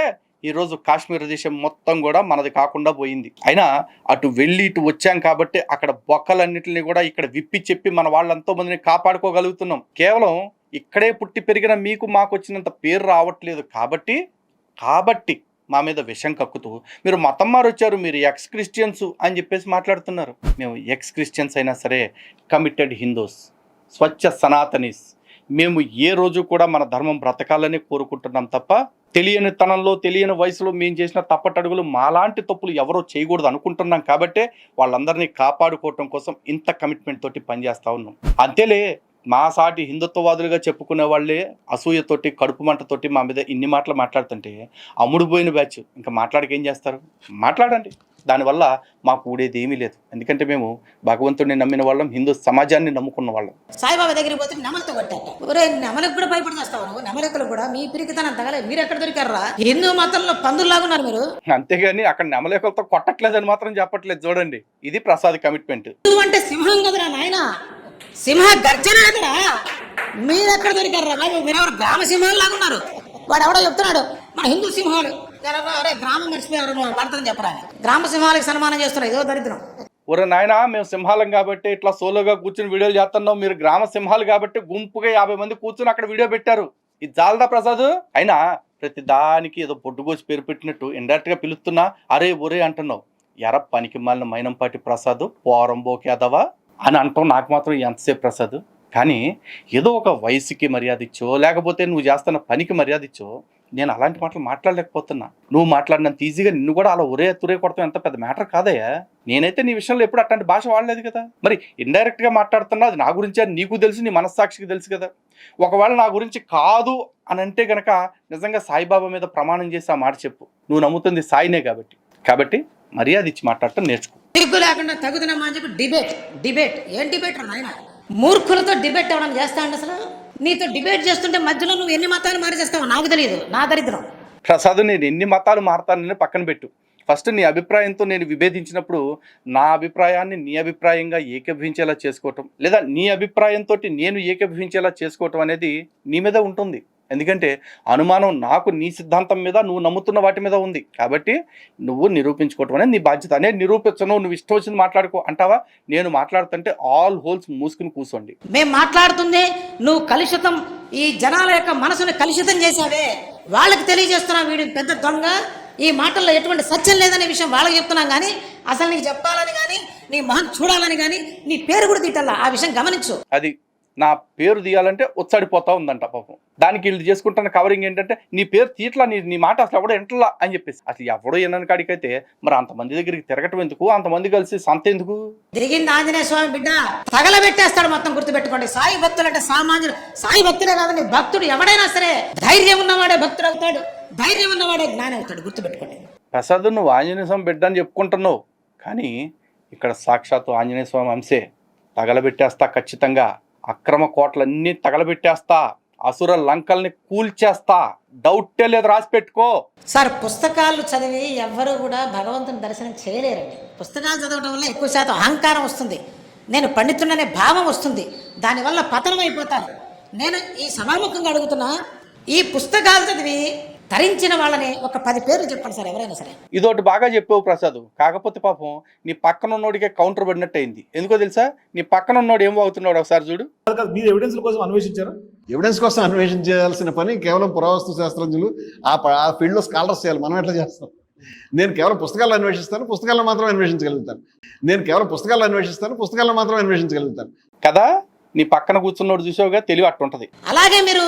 Speaker 1: ఈరోజు కాశ్మీర్ దేశం మొత్తం కూడా మనది కాకుండా పోయింది. అయినా అటు వెళ్ళి ఇటు వచ్చాం కాబట్టి అక్కడ బొక్కలన్నింటినీ కూడా ఇక్కడ విప్పి చెప్పి మన వాళ్ళంతో మందిని కాపాడుకోగలుగుతున్నాం. కేవలం ఇక్కడే పుట్టి పెరిగిన మీకు మాకు వచ్చినంత పేరు రావట్లేదు కాబట్టి మా మీద విషం కక్కుతూ మీరు మతం మారొచ్చారు, మీరు ఎక్స్ క్రిస్టియన్స్ అని చెప్పేసి మాట్లాడుతున్నారు. మేము ఎక్స్ క్రిస్టియన్స్ అయినా సరే కమిటెడ్ హిందూస్, స్వచ్ఛ సనాతనీస్. మేము ఏ రోజు కూడా మన ధర్మం బ్రతకాలని కోరుకుంటున్నాం తప్ప తెలియని తనంలో తెలియని వయసులో మేము చేసిన తప్పటడుగులు మాలాంటి తప్పులు ఎవరో చేయకూడదు అనుకుంటున్నాం. కాబట్టే వాళ్ళందరినీ కాపాడుకోవటం కోసం ఇంత కమిట్మెంట్ తోటి పనిచేస్తూ ఉన్నాం. అంతేలే, మా సాటి హిందుత్వవాదులుగా చెప్పుకునే వాళ్ళే అసూయతోటి కడుపు మంటతోటి మా మీద ఇన్ని మాటలు మాట్లాడుతుంటే అమ్ముడుపోయిన బ్యాచ్ ఇంకా మాట్లాడకేం చేస్తారు? మాట్లాడండి. దానివల్ల మాకు ఊడేది ఏమీ లేదు. ఎందుకంటే మేము భగవంతుడిని నమ్మిన వాళ్ళం, హిందూ సమాజాన్ని నమ్ముకున్న వాళ్ళం.
Speaker 2: సాయిబాబా దగ్గరికి పోతే నెమలతో కొట్టాట. ఒరే నెమలకు కూడా భయపడతావు నువ్వు, నెమలకులు కూడా మీ పిరికితనం తగలే. మీరు ఎక్కడ దొరికారా? హిందూ మతంలో పందుల్లాగున్నారు మీరు.
Speaker 1: అంతేగాని అక్కడ నెమలేకలతో కొట్టట్లేదని మాత్రం చెప్పట్లేదు. చూడండి, ఇది ప్రసాద్ కమిట్మెంట్.
Speaker 2: అంటే సింహం కదరా నాయన, సింహ గర్జన కదరా. మీరు ఎక్కడ దొరికారా బాబు? మీరెవరు గ్రామ సింహాలు లాగున్నారు. వాడు ఎవడో చెప్తున్నాడు మన హిందూ సింహాలు. అరే గ్రామం మర్చిపోయారు పడుతుందని చెప్పరా? గ్రామ సింహాలకు సన్మానం చేస్తున్నారు, ఏదో దరిద్రం.
Speaker 1: ఒరే నాయన, మేము సింహాలం కాబట్టి ఇట్లా సోలోగా కూర్చుని వీడియోలు చేస్తున్నాం, మీరు గ్రామ సింహాలు కాబట్టి గుంపుగా 50 మంది కూర్చుని అక్కడ వీడియో పెట్టారు. ఇది జాలదా ప్రసాద్? అయినా ప్రతి దానికి ఏదో బొడ్డుగోసి పేరు పెట్టినట్టు ఇండైరెక్ట్ గా పిలుస్తున్నా అరే ఒరే అంటున్నావు. ఎర పనికి మాలిన మైనంపాటి ప్రసాద్ పోరంబోకేదవా అని అంటాం. నాకు మాత్రం ఎంతసేపు ప్రసాద్. కానీ ఏదో ఒక వయసుకి మర్యాద ఇచ్చో, లేకపోతే నువ్వు చేస్తున్న పనికి మర్యాద ఇచ్చో నేను అలాంటి మాటలు మాట్లాడలేకపోతున్నా. నువ్వు మాట్లాడినంత ఈజీగా నిన్ను కూడా అలా ఒరే తురే కొడతాం ఎంత పెద్ద మ్యాటర్ కాదయ్యా. నేనైతే నీ విషయంలో ఎప్పుడు అట్లాంటి భాష వాడలేదు కదా. మరి ఇండైరెక్ట్ గా మాట్లాడుతున్నా, అది నా గురించి అని నీకు తెలుసు, నీ మనస్సాక్షికి తెలుసు కదా. ఒకవేళ నా గురించి కాదు అని అంటే గనక నిజంగా సాయిబాబా మీద ప్రమాణం చేసి ఆ మాట చెప్పు. నువ్వు నమ్ముతుంది సాయినే కాబట్టి మర్యాద ఇచ్చి మాట్లాడటం నేర్చుకో.
Speaker 2: తిరుగు లేకుండా తగుదనమ్మా అని చెప్పి డిబేట్ ఏం డిబేట్ నాయన? మూర్ఖులతో డిబేట్ ఎవడం చేస్తాండి అసలు? నీతో డిబేట్ చేస్తుంటే మధ్యలో నువ్వు ఎన్ని మతాలు మార్చేస్తావో నాకు తెలియదు. నా దరిద్రం.
Speaker 1: ప్రసాద్, నేను ఎన్ని మతాలు మారుతానని పక్కన పెట్టు. ఫస్ట్ నీ అభిప్రాయంతో నేను విభేదించినప్పుడు నా అభిప్రాయాన్ని నీ అభిప్రాయంగా ఏకీభవించేలా చేసుకోవటం, లేదా నీ అభిప్రాయంతో నేను ఏకీభవించేలా చేసుకోవటం అనేది నీ మీద ఉంటుంది. ఎందుకంటే అనుమానం నాకు నీ సిద్ధాంతం మీద, నువ్వు నమ్ముతున్న వాటి మీద ఉంది. కాబట్టి నువ్వు నిరూపించుకోవటం అనేది నీ బాధ్యత. అనేది నిరూపించను, నువ్వు ఇష్టం వచ్చింది మాట్లాడుకో అంటావా? నేను మాట్లాడుతుంటే ఆల్ హోల్స్ మూసుకుని కూర్చోండి.
Speaker 2: మేము మాట్లాడుతుంది నువ్వు కలుషితం, ఈ జనాల యొక్క మనసుని కలుషితం చేశావే, వాళ్ళకి తెలియజేస్తున్నా వీడు పెద్ద దొంగ, ఈ మాటల్లో ఎటువంటి సత్యం లేదనే విషయం వాళ్ళకి చెప్తున్నాం. కానీ అసలు నీకు చెప్పాలని కానీ నీ మొహం చూడాలని కానీ నీ పేరు కూడా తీటల్లా. ఆ విషయం గమనించు.
Speaker 1: అది నా పేరు తీయాలంటే ఒచ్చడిపోతా ఉందంట పాపం. దానికి వీళ్ళు చేసుకుంటున్న కవరింగ్ ఏంటంటే నీ పేరు తీట్లా, నీ మాట అసలు ఎవడో ఎంటలా అని చెప్పేసి. అసలు ఎవడో ఎన్నని కాడికైతే మరి అంతమంది దగ్గరికి తిరగటం ఎందుకు, అంతమంది కలిసి సంత ఎందుకు?
Speaker 2: తిరిగింది ఆంజనేయ స్వామి బిడ్డ, తగలబెట్టేస్తాడు మొత్తం. గుర్తుపెట్టుకోండి, సాయి భక్తులు అంటే సామాన్యులు. సాయి భక్తుడే కాదండి, భక్తుడు ఎవడైనా సరే ధైర్యం ఉన్నవాడే భక్తుడు అవుతాడు, ధైర్యం ఉన్నవాడే జ్ఞానం అవుతాడు. గుర్తుపెట్టుకోండి.
Speaker 1: ప్రసాద్, నువ్వు ఆంజనేయ స్వామి బిడ్డ అని చెప్పుకుంటున్నావు, కానీ ఇక్కడ సాక్షాత్తు ఆంజనేయ స్వామి అంశే. తగలబెట్టేస్తా ఖచ్చితంగా, అక్రమ కోట్లన్నీ తగలబెట్టేస్తా, అసుర లంకల్ని కూల్చేస్తా, డౌటే లేదు, రాసి పెట్టుకో.
Speaker 2: సార్, పుస్తకాలు చదివి ఎవ్వరూ కూడా భగవంతుని దర్శనం చేయలేరండి. పుస్తకాలు చదవడం వల్ల ఎక్కువ శాతం అహంకారం వస్తుంది, నేను పండితుడనే భావం వస్తుంది, దానివల్ల పతనం అయిపోతాను. నేను ఈ సభాముఖంగా అడుగుతున్నా, ఈ పుస్తకాలు చదివి తరించిన వాళ్ళని ఒక 10 పేర్లు చెప్పండి సార్, ఎవరైనా సరే.
Speaker 1: ఇదోటి బాగా చెప్పావు ప్రసాద్. కాకపోతే పాపం నీ పక్కన ఉన్నోడికే కౌంటర్ పడినట్టు అయింది. ఎందుకో తెలుసా? నీ పక్కన ఉన్నోడు ఏం అవుతున్నాడు ఒకసారి చూడు.
Speaker 4: మీరు ఎవిడెన్స్ కోసం అన్వేషించారా?
Speaker 5: ఎవిడెన్స్ కోసం అన్వేషించాల్సిన పని కేవలం పురావస్తు శాస్త్రజ్ఞులు, ఆ ఫీల్డ్లో స్కాలర్స్ చేయాలి. మనం ఎట్లా చేస్తాం? నేను కేవలం పుస్తకాలను అన్వేషిస్తాను, పుస్తకాలను మాత్రం అన్వేషించగలుగుతాను. నేను కేవలం పుస్తకాలను అన్వేషిస్తాను, పుస్తకాలను మాత్రం అన్వేషించగలుగుతాను
Speaker 1: కదా. నీ పక్కన కూర్చున్నోడు చూసావుగా, తెలివి అట్టుంటది.
Speaker 2: అలాగే మీరు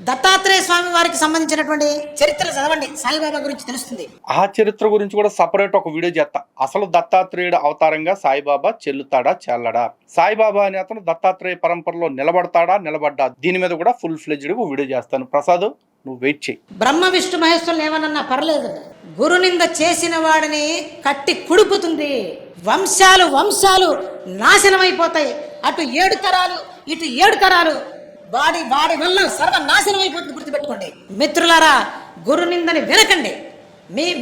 Speaker 2: దత్తాత్రేయ స్వామి వారికి సంబంధించినటువంటి చరిత్రలు చదవండి, సాయిబాబా గురించి తెలుస్తుంది.
Speaker 1: ఆ చరిత్ర గురించి కూడా సపరేట్ ఒక వీడియో చేస్తా. అసలు దత్తాత్రేయుడు అవతారంగా సాయిబాబా చెల్లుతాడా చెల్లడా, సాయిబాబా అనే అతను దత్తాత్రేయ పరంపరలో నిలబడ్డా, దీని మీద కూడా ఫుల్ ఫ్లెడ్జ్డ్ వీడియో చేస్తాను. ప్రసాద్, నువ్వు వెయిట్ చేయి.
Speaker 2: బ్రహ్మ విష్ణు మహేశ్వరులు ఏమన్నా పర్లేదు, గురునింద చేసిన వాడిని కట్టి కుడుపుతుంది, వంశాలు నాశనమైపోతాయి. అటు 7 తరాలు, ఇటు 7 తరాలు, వాడి వల్ల సర్వనాశనం అయిపోతుంది. గుర్తుపెట్టుకోండి మిత్రులారా, గురునిందని వినకండి.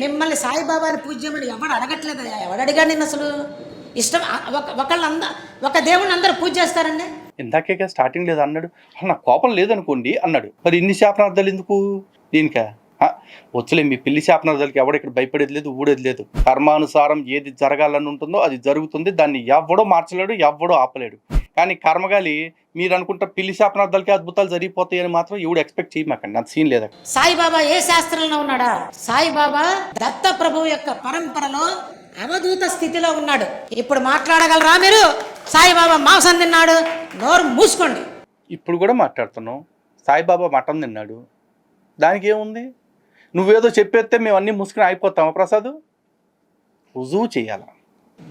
Speaker 2: మిమ్మల్ని సాయిబాబాని పూజ్యమని ఎవడు అడగట్లేదు. ఎవడు అడిగాడు నిన్ను? అసలు ఇష్టం ఒక దేవుడిని అందరూ పూజ చేస్తారండి.
Speaker 1: ఇందాకే స్టార్టింగ్ లేదు అన్నాడు, నాకు కోపం లేదనుకోండి అన్నాడు. మరి ఇన్ని శాపనార్థాలు ఎందుకు దీనికా? వచ్చలే, మీ పిల్లి శాపనార్థాలకి ఎవడ ఇక్కడ భయపడేది లేదు, ఊడేది లేదు. కర్మానుసారం ఏది జరగాలని ఉంటుందో అది జరుగుతుంది. దాన్ని ఎవడో మార్చలేడు, ఎవడో ఆపలేడు. కానీ కర్మగాలి మీరు అనుకుంటా పిల్లి శాపనార్థాలకి అద్భుతాలు జరిగిపోతాయని మాత్రం ఎవడు ఎక్స్పెక్ట్ చేయమాకండి, అంత సీన్ లేదా.
Speaker 2: సాయిబాబా ఏ శాస్త్రంలో ఉన్నాడా? సాయిబాబా దత్త ప్రభువు యొక్క పరంపరలో అవధూత స్థితిలో ఉన్నాడు. ఇప్పుడు మాట్లాడగలరా మీరు? సాయిబాబా మాంసం తిన్నాడు, నోరు మూసుకోండి.
Speaker 1: ఇప్పుడు కూడా మాట్లాడుతున్నావు. సాయిబాబా మటన్ తిన్నాడు, దానికి ఏముంది? నువ్వేదో చెప్పేస్తే మేము అన్నీ మూసుకుని అయిపోతామా ప్రసాద్? రుజువు చేయాల.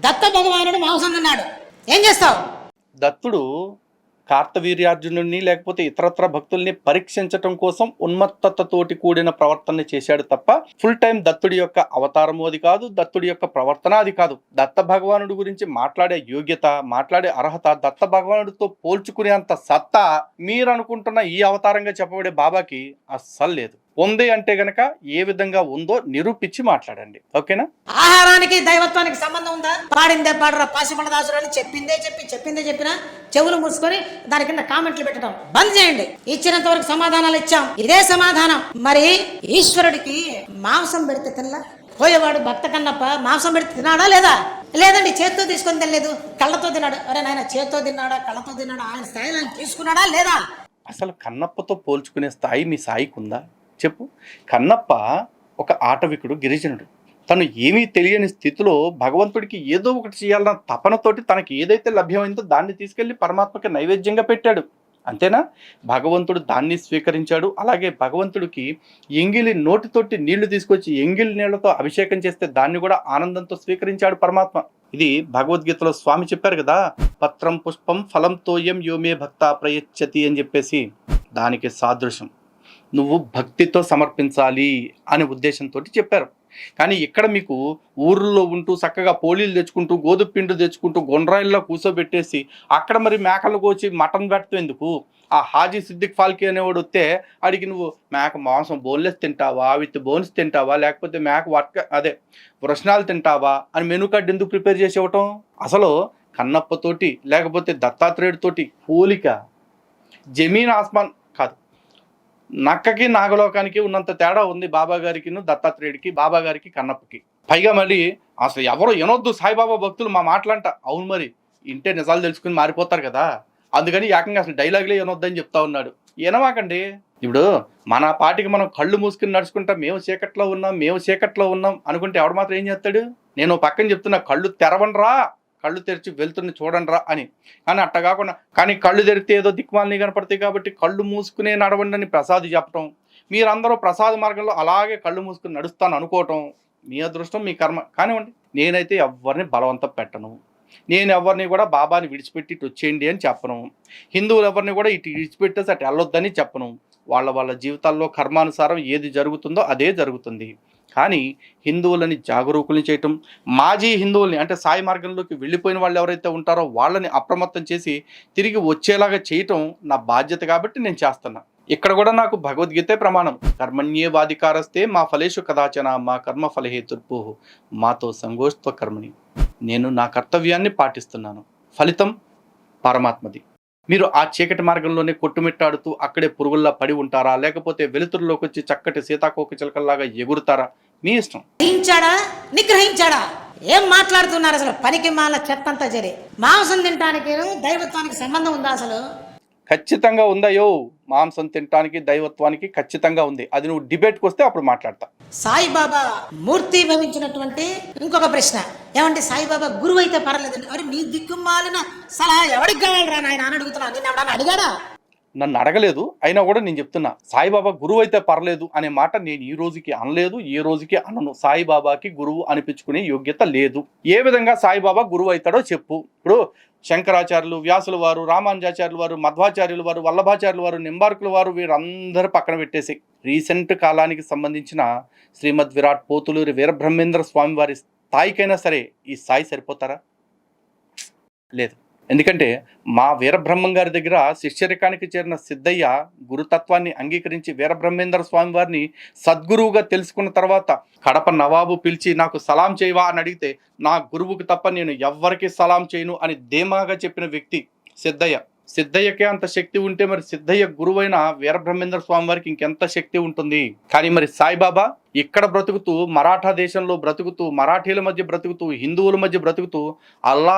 Speaker 2: దత్త భగవానుడు మాంసం తిన్నాడు, ఏం చేస్తావు?
Speaker 1: దత్తుడు కార్తవీర్యార్జునుడిని లేకపోతే ఇతరత్ర భక్తుల్ని పరీక్షించటం కోసం ఉన్మత్తతతోటి కూడిన ప్రవర్తన చేశాడు తప్ప ఫుల్ టైం దత్తుడి యొక్క అవతారము అది కాదు, దత్తుడి యొక్క ప్రవర్తన అది కాదు. దత్త భగవానుడి గురించి మాట్లాడే యోగ్యత, మాట్లాడే అర్హత, దత్త భగవానుడితో పోల్చుకునేంత సత్తా మీరు అనుకుంటున్న ఈ అవతారంగా చెప్పబడే బాబాకి అస్సలు లేదు. ఉంది అంటే గనక ఏ విధంగా ఉందో నిరూపించి మాట్లాడండి, ఓకేనా?
Speaker 2: ఆహారానికి దైవత్వానికి సంబంధం ఉందా? పాడిందే పాడరా పాశిమణదాసుడు అని చెప్పిందే చెప్పినా చెవులు మూసుకొని దాని కింద కామెంట్లు పెట్టడం బంద్ చేయండి. ఇచ్చినంత వరకు సమాధానాలు ఇచ్చాం, ఇదే సమాధానం. మరి ఈశ్వరుడికి మాంసం పెడితే తినలా? పోయేవాడు భక్త కన్నప్ప మాంసం పెడితే తినాడా లేదా? లేదండి, చేత్తో తీసుకొని తినలేదు, కళ్ళతో తిన్నాడు. అరే నాయన, చేత్తో తిన్నాడా కళ్ళతో తిన్నాడా? ఆయన స్థాయిలో ఆయన తీసుకున్నాడా లేదా?
Speaker 1: అసలు కన్నప్పతో పోల్చుకునే స్థాయి మీ సాయికి ఉందా చెప్పు? కన్నప్ప ఒక ఆటవికుడు, గిరిజనుడు. తను ఏమీ తెలియని స్థితిలో భగవంతుడికి ఏదో ఒకటి చేయాలన్న తపనతోటి తనకి ఏదైతే లభ్యమైందో దాన్ని తీసుకెళ్లి పరమాత్మకి నైవేద్యంగా పెట్టాడు, అంతేనా? భగవంతుడు దాన్ని స్వీకరించాడు. అలాగే భగవంతుడికి ఎంగిలి నోటితోటి నీళ్లు తీసుకొచ్చి ఎంగిలి నీళ్లతో అభిషేకం చేస్తే దాన్ని కూడా ఆనందంతో స్వీకరించాడు పరమాత్మ. ఇది భగవద్గీతలో స్వామి చెప్పారు కదా, పత్రం పుష్పం ఫలం తోయం యోమే భక్త ప్రయచ్చతి అని చెప్పేసి. దానికి సాదృశ్యం నువ్వు భక్తితో సమర్పించాలి అనే ఉద్దేశంతో చెప్పారు. కానీ ఇక్కడ మీకు ఊర్లో ఉంటూ చక్కగా పోలీలు తెచ్చుకుంటూ గోధుమ పిండి తెచ్చుకుంటూ గొండ్రాయిల్లో కూర్చోబెట్టేసి అక్కడ మరి మేకలు కోచి మటన్ పెడతావు ఎందుకు? ఆ హాజీ సిద్దిక్ ఫాల్కి అనేవాడు వస్తే అడిగి నువ్వు మేక మాంసం బోన్లెస్ తింటావా, విత్ బోన్స్ తింటావా, లేకపోతే మేక వృషణాలు తింటావా అని మెనూ కార్డు ఎందుకు ప్రిపేర్ చేసి ఇవ్వటం? అసలు కన్నప్పతోటి లేకపోతే దత్తాత్రేయుడితోటి పోలిక జమీన్ ఆస్మాన్ కాదు. నక్కకి నాగలోకానికి ఉన్నంత తేడా ఉంది బాబా గారికి, దత్తాత్రేయుడికి, బాబా గారికి, కన్నప్పకి. పైగా మళ్ళీ అసలు ఎవరు వినొద్దు సాయిబాబా భక్తులు మా మాటలంట. అవును, మరి ఇంటే నిజాలు తెలుసుకుని మారిపోతారు కదా, అందుకని ఏకంగా అసలు డైలాగులే వినొద్దని చెప్తా ఉన్నాడు. వినమాకండి. ఇప్పుడు మన పాటికి మనం కళ్ళు మూసుకుని నడుచుకుంటా మేము చీకట్లో ఉన్నాం అనుకుంటే ఎవడు మాత్రం ఏం చేస్తాడు? నేను పక్కన చెప్తున్నా, కళ్ళు తెరవండ్రా, కళ్ళు తెరిచి వెళ్తుని చూడండిరా అని. కానీ అట్ట కాకుండా కానీ కళ్ళు తెరిస్తే ఏదో దిక్కుమాలని కనపడతాయి కాబట్టి కళ్ళు మూసుకునే నడవండి అని ప్రసాద్ చెప్పటం, మీరందరూ ప్రసాద్ మార్గంలో అలాగే కళ్ళు మూసుకుని నడుస్తాను అనుకోవటం మీ అదృష్టం, మీ కర్మ కానివ్వండి. నేనైతే ఎవరిని బలవంతం పెట్టను. నేను ఎవరిని కూడా బాబాని విడిచిపెట్టి ఇటు వచ్చేయండి అని చెప్పను. హిందువులు ఎవరిని కూడా ఇటు విడిచిపెట్టేసి అటు వెళ్ళొద్దని చెప్పను. వాళ్ళ జీవితాల్లో కర్మానుసారం ఏది జరుగుతుందో అదే జరుగుతుంది. కానీ హిందువులని జాగరూకుల్ని చేయటం, మాజీ హిందువుల్ని అంటే సాయి మార్గంలోకి వెళ్ళిపోయిన వాళ్ళు ఎవరైతే ఉంటారో వాళ్ళని అప్రమత్తం చేసి తిరిగి వచ్చేలాగా చేయటం నా బాధ్యత కాబట్టి నేను చేస్తున్నా. ఇక్కడ కూడా నాకు భగవద్గీతే ప్రమాణం. కర్మణ్యేవాధికారస్తే మా ఫలేషు కదాచన మా కర్మ ఫలహేతుర్భూ మాతో సంగోష్త్వ కర్మని. నేను నా కర్తవ్యాన్ని పాటిస్తున్నాను, ఫలితం పరమాత్మది. మీరు ఆ చీకటి మార్గంలోనే కొట్టుమిట్టాడుతూ అక్కడే పురుగుల్లా పడి ఉంటారా, లేకపోతే వెలుతురులోకి వచ్చి చక్కటి సీతాకోక చిలకల్లాగా ఎగురుతారా, మీ ఇష్టం.
Speaker 2: నిగ్రహించాడా? ఏం మాట్లాడుతున్నారు అసలు? పనికి మాల చెత్తంతా జరి. మాంసం తినడానికి దైవత్వానికి సంబంధం ఉందా అసలు?
Speaker 1: ఖచ్చితంగా ఉందయో. మాంసం తినడానికి దైవత్వానికి ఖచ్చితంగా ఉంది. అది నువ్వు డిబేట్కి వస్తే అప్పుడు మాట్లాడతా.
Speaker 2: సాయిబాబా మూర్తి భవించినటువంటి ఇంకొక ప్రశ్న, ఏమంటే సాయిబాబా గురువు అయితే పర్లేదండి. అరే నీ దిక్కుమాలిన సలహా ఎవరికి కావాలరా నాయన అని అడుగుతున్నా. నేను ఎవడన్నా అడిగాడా?
Speaker 1: నన్ను అడగలేదు, అయినా కూడా నేను చెప్తున్నా, సాయిబాబా గురువు అయితే పర్లేదు అనే మాట నేను ఈ రోజుకి అనలేదు, ఏ రోజుకి అనను. సాయిబాబాకి గురువు అనిపించుకునే యోగ్యత లేదు. ఏ విధంగా సాయిబాబా గురువు అవుతాడో చెప్పు. ఇప్పుడు శంకరాచార్యులు, వ్యాసుల వారు, రామానుజాచార్యుల వారు, మధ్వాచార్యుల వారు, వల్లభాచార్యుల వారు, నింబార్కుల వారు వీరందరూ పక్కన పెట్టేసి రీసెంట్ కాలానికి సంబంధించిన శ్రీమద్ విరాట్ పోతులూరి వీరబ్రహ్మేంద్ర స్వామి వారి స్థాయికైనా సరే ఈ స్థాయి సరిపోతారా? లేదు. ఎందుకంటే మా వీరబ్రహ్మం గారి దగ్గర శిష్యరికానికి చేరిన సిద్ధయ్య గురుతత్వాన్ని అంగీకరించి వీరబ్రహ్మేంద్ర స్వామి వారిని సద్గురువుగా తెలుసుకున్న తర్వాత కడప నవాబు పిలిచి నాకు సలాం చేయవా అని అడిగితే నా గురువుకి తప్ప నేను ఎవ్వరికి సలాం చేయను అని ధీమాగా చెప్పిన వ్యక్తి సిద్ధయ్య. సిద్ధయ్యకే అంత శక్తి ఉంటే మరి సిద్ధయ్య గురువైన వీరబ్రహ్మేంద్ర స్వామి వారికి ఇంకెంత శక్తి ఉంటుంది? కానీ మరి సాయిబాబా ఇక్కడ బ్రతుకుతూ మరాఠా దేశంలో బ్రతుకుతూ మరాఠీల మధ్య బ్రతుకుతూ హిందువుల మధ్య బ్రతుకుతూ అల్లా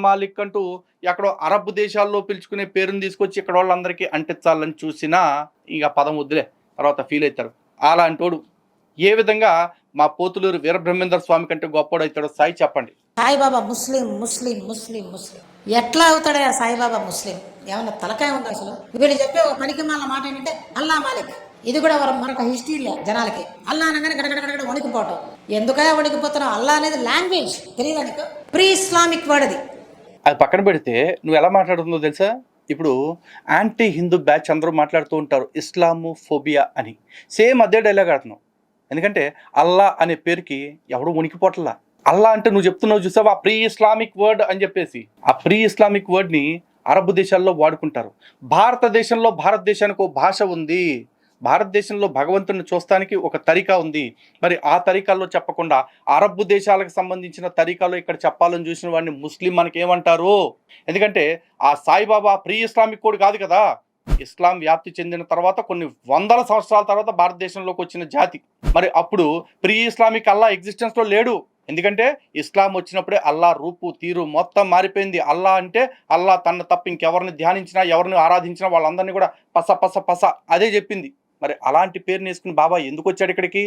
Speaker 1: మాలిక్ అంటూ ఎక్కడో అరబ్ దేశాల్లో పిలుచుకునే పేరుని తీసుకొచ్చి ఇక్కడ వాళ్ళందరికీ అంటించాలని చూసినా ఇక పదం వద్దులే, తర్వాత ఫీల్ అవుతారు. అలాంటోడు ఏ విధంగా మా పోతులూరు వీరబ్రహ్మేంద్ర స్వామి కంటే గొప్పోడు అవుతాడో సాయి చెప్పండి.
Speaker 2: సాయిబాబా ముస్లిం ముస్లిం ముస్లిం ముస్లిం ఎట్లా అవుతాడే ఆ సాయిబాబా ముస్లిం? ఏమన్నా తలకాయ ఉంది అసలు? వీళ్ళు చెప్పే ఒక పనికి మాల మాట ఏంటంటే అల్లా మాలిక్. ఇది కూడా మరొక హిస్టరీ జనాలకి. అల్లా అనగానే గడగడగడ వణికిపోవటం. ఎందుకయా వణికిపోతున్నావు? అల్లా అనేది లాంగ్వేజ్ తెలియదా నీకు? ప్రీ ఇస్లామిక్ వర్డ్ అది.
Speaker 1: అది పక్కన పెడితే నువ్వు ఎలా మాట్లాడుతుందో తెలుసా? ఇప్పుడు యాంటీ హిందూ బ్యాచ్ అందరూ మాట్లాడుతూ ఉంటారు ఇస్లాము ఫోబియా అని. సేమ్ అదే డైలాగ్ ఆడుతున్నావు. ఎందుకంటే అల్లా అనే పేరుకి ఎవడు ఉనికిపోట్లా. అల్లా అంటే నువ్వు చెప్తున్నావు చూసావా, ప్రీ ఇస్లామిక్ వర్డ్ అని చెప్పేసి. ఆ ప్రీ ఇస్లామిక్ వర్డ్ని అరబ్ దేశాల్లో వాడుకుంటారు. భారతదేశానికి ఒక భాష ఉంది. భారతదేశంలో భగవంతుని చూస్తానికి ఒక తరికా ఉంది. మరి ఆ తరికాల్లో చెప్పకుండా అరబ్ దేశాలకు సంబంధించిన తరికాలో ఇక్కడ చెప్పాలని చూసిన వాడిని ముస్లిం మనకి ఏమంటారు? ఎందుకంటే ఆ సాయిబాబా ప్రీ ఇస్లామిక్ కోడ్ కాదు కదా. ఇస్లాం వ్యాప్తి చెందిన తర్వాత కొన్ని వందల సంవత్సరాల తర్వాత భారతదేశంలోకి వచ్చిన జాతి. మరి అప్పుడు ప్రీ ఇస్లామిక్ అల్లా ఎగ్జిస్టెన్స్లో లేడు. ఎందుకంటే ఇస్లాం వచ్చినప్పుడే అల్లా రూపు తీరు మొత్తం మారిపోయింది. అల్లా అంటే అల్లా తన తప్ప ఇంకెవరిని ధ్యానించినా ఎవరిని ఆరాధించినా వాళ్ళందరినీ కూడా పస పస పస అదే చెప్పింది. మరి అలాంటి పేరు నేసుకుని బాబా ఎందుకు వచ్చాడు ఇక్కడికి?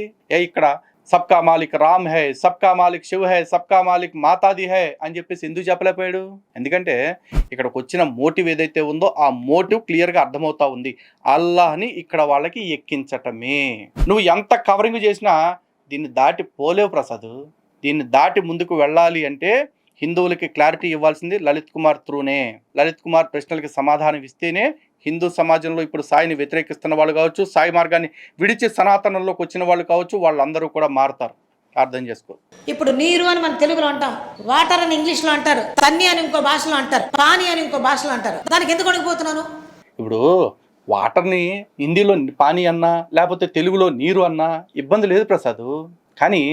Speaker 1: ఇక్కడ సబ్కా మాలిక్ రామ్ హై, సబ్కా మాలిక్ శివ్ హై, సబ్కా మాలిక్ మాతాది హై అని చెప్పేసి ఎందుకు చెప్పలేకపోయాడు? ఎందుకంటే ఇక్కడికి వచ్చిన మోటివ్ ఏదైతే ఉందో ఆ మోటివ్ క్లియర్గా అర్థమవుతా ఉంది. అల్లాహ్ని ఇక్కడ వాళ్ళకి ఎక్కించటమే. నువ్వు ఎంత కవరింగ్ చేసినా దీన్ని దాటి పోలేవు ప్రసాద్. దీన్ని దాటి ముందుకు వెళ్ళాలి అంటే హిందువులకి క్లారిటీ ఇవ్వాల్సింది లలిత్ కుమార్ త్రూనే. లలిత్ కుమార్ ప్రశ్నలకి సమాధానం ఇస్తేనే హిందూ సమాజంలో ఇప్పుడు సాయిని వ్యతిరేకిస్తున్న వాళ్ళు కావచ్చు, సాయి మార్గాన్ని విడిచి సనాతనంలోకి వచ్చిన వాళ్ళు కావచ్చు, వాళ్ళందరూ కూడా మారుతారు. అర్థం చేసుకో.
Speaker 2: ఇప్పుడు నీరు అని మన తెలుగులో అంటాం, వాటర్ అని ఇంగ్లీష్లో అంటారు, తన్ని అని ఇంకో భాషలో అంటారు, పానీ అని ఇంకో భాషలో అంటారు. దానికి ఎందుకు అడిగిపోతున్నాను?
Speaker 1: ఇప్పుడు వాటర్ని హిందీలో పానీ అన్నా లేకపోతే తెలుగులో నీరు అన్నా ఇబ్బంది లేదు ప్రసాద్. కానీ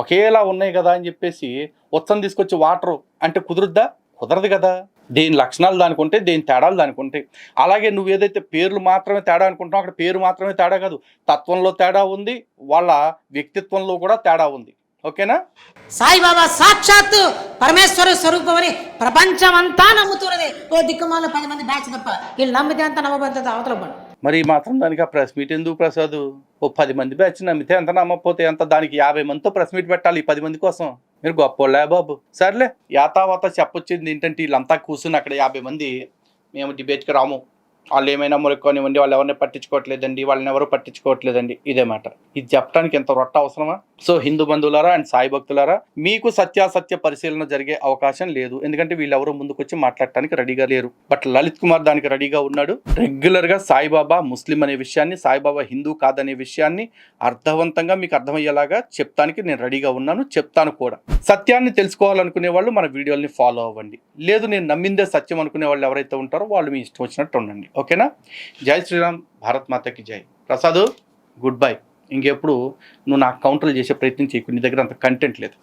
Speaker 1: ఒకేలా ఉన్నాయి కదా అని చెప్పేసి ఉత్సం తీసుకొచ్చి వాటర్ అంటే కుదురుద్దా? కుదరదు కదా. దేని లక్షణాలు దానికి ఉంటాయి, దేని తేడాలు దానికి ఉంటాయి. అలాగే నువ్వు ఏదైతే పేర్లు మాత్రమే తేడా అనుకుంటున్నావు, అక్కడ పేరు మాత్రమే తేడా కాదు, తత్వంలో తేడా ఉంది, వాళ్ళ వ్యక్తిత్వంలో కూడా తేడా ఉంది. ఓకేనా?
Speaker 2: సాయిబాబా సాక్షాత్తు పరమేశ్వర స్వరూపం అని ప్రపంచం అంతా నమ్ముతున్నది. ఓ దిక్కుమాల 10 మంది బ్యాచ్ తప్ప వీళ్ళు నమ్మితే అంత నమ్మబద్ధత అవతల పడు.
Speaker 1: మరి మాత్రం దానికి ఆ ప్రెస్ మీట్ ఎందుకు ప్రసాద్? ఓ 10 మంది బ్యాచ్ నమ్మితే ఎంత, నమ్మకపోతే ఎంత? దానికి 50 మందితో ప్రెస్ మీట్ పెట్టాలి ఈ 10 మంది కోసం. మీరు గొప్పోళ్ళే బాబు. సర్లే, యాతావాత చెప్పొచ్చింది ఏంటంటే వీళ్ళంతా కూర్చుని అక్కడ 50 మంది మేము డిబేట్కి రాము, వాళ్ళు ఏమైనా మొరక్కోనివ్వండి, వాళ్ళు ఎవరిని పట్టించుకోవట్లేదండి, వాళ్ళని ఎవరు పట్టించుకోవట్లేదండి, ఇదే మాట. ఇది చెప్పడానికి ఎంత రొట్ట అవసరమా? సో హిందూ బంధువులారా అండ్ సాయి భక్తులారా, మీకు సత్యాసత్య పరిశీలన జరిగే అవకాశం లేదు. ఎందుకంటే వీళ్ళెవరూ ముందుకొచ్చి మాట్లాడటానికి రెడీగా లేరు. బట్ లలిత్ కుమార్ దానికి రెడీగా ఉన్నాడు. రెగ్యులర్గా సాయిబాబా ముస్లిం అనే విషయాన్ని, సాయిబాబా హిందూ కాదనే విషయాన్ని అర్థవంతంగా మీకు అర్థమయ్యేలాగా చెప్తానికి నేను రెడీగా ఉన్నాను, చెప్తాను కూడా. సత్యాన్ని తెలుసుకోవాలనుకునే వాళ్ళు మన వీడియోల్ని ఫాలో అవ్వండి. లేదు నేను నమ్మిందే సత్యం అనుకునే వాళ్ళు ఎవరైతే ఉంటారో వాళ్ళు మీ ఇష్టం వచ్చినట్టు ఉండండి. ఓకేనా? జై శ్రీరామ్, భారత్ మాతకి జై. Prasad good bye. ఇంకెప్పుడు నువ్వు నాకు కౌంటర్లు చేసే ప్రయత్నం చేయకు, నీ దగ్గర అంత కంటెంట్ లేదు.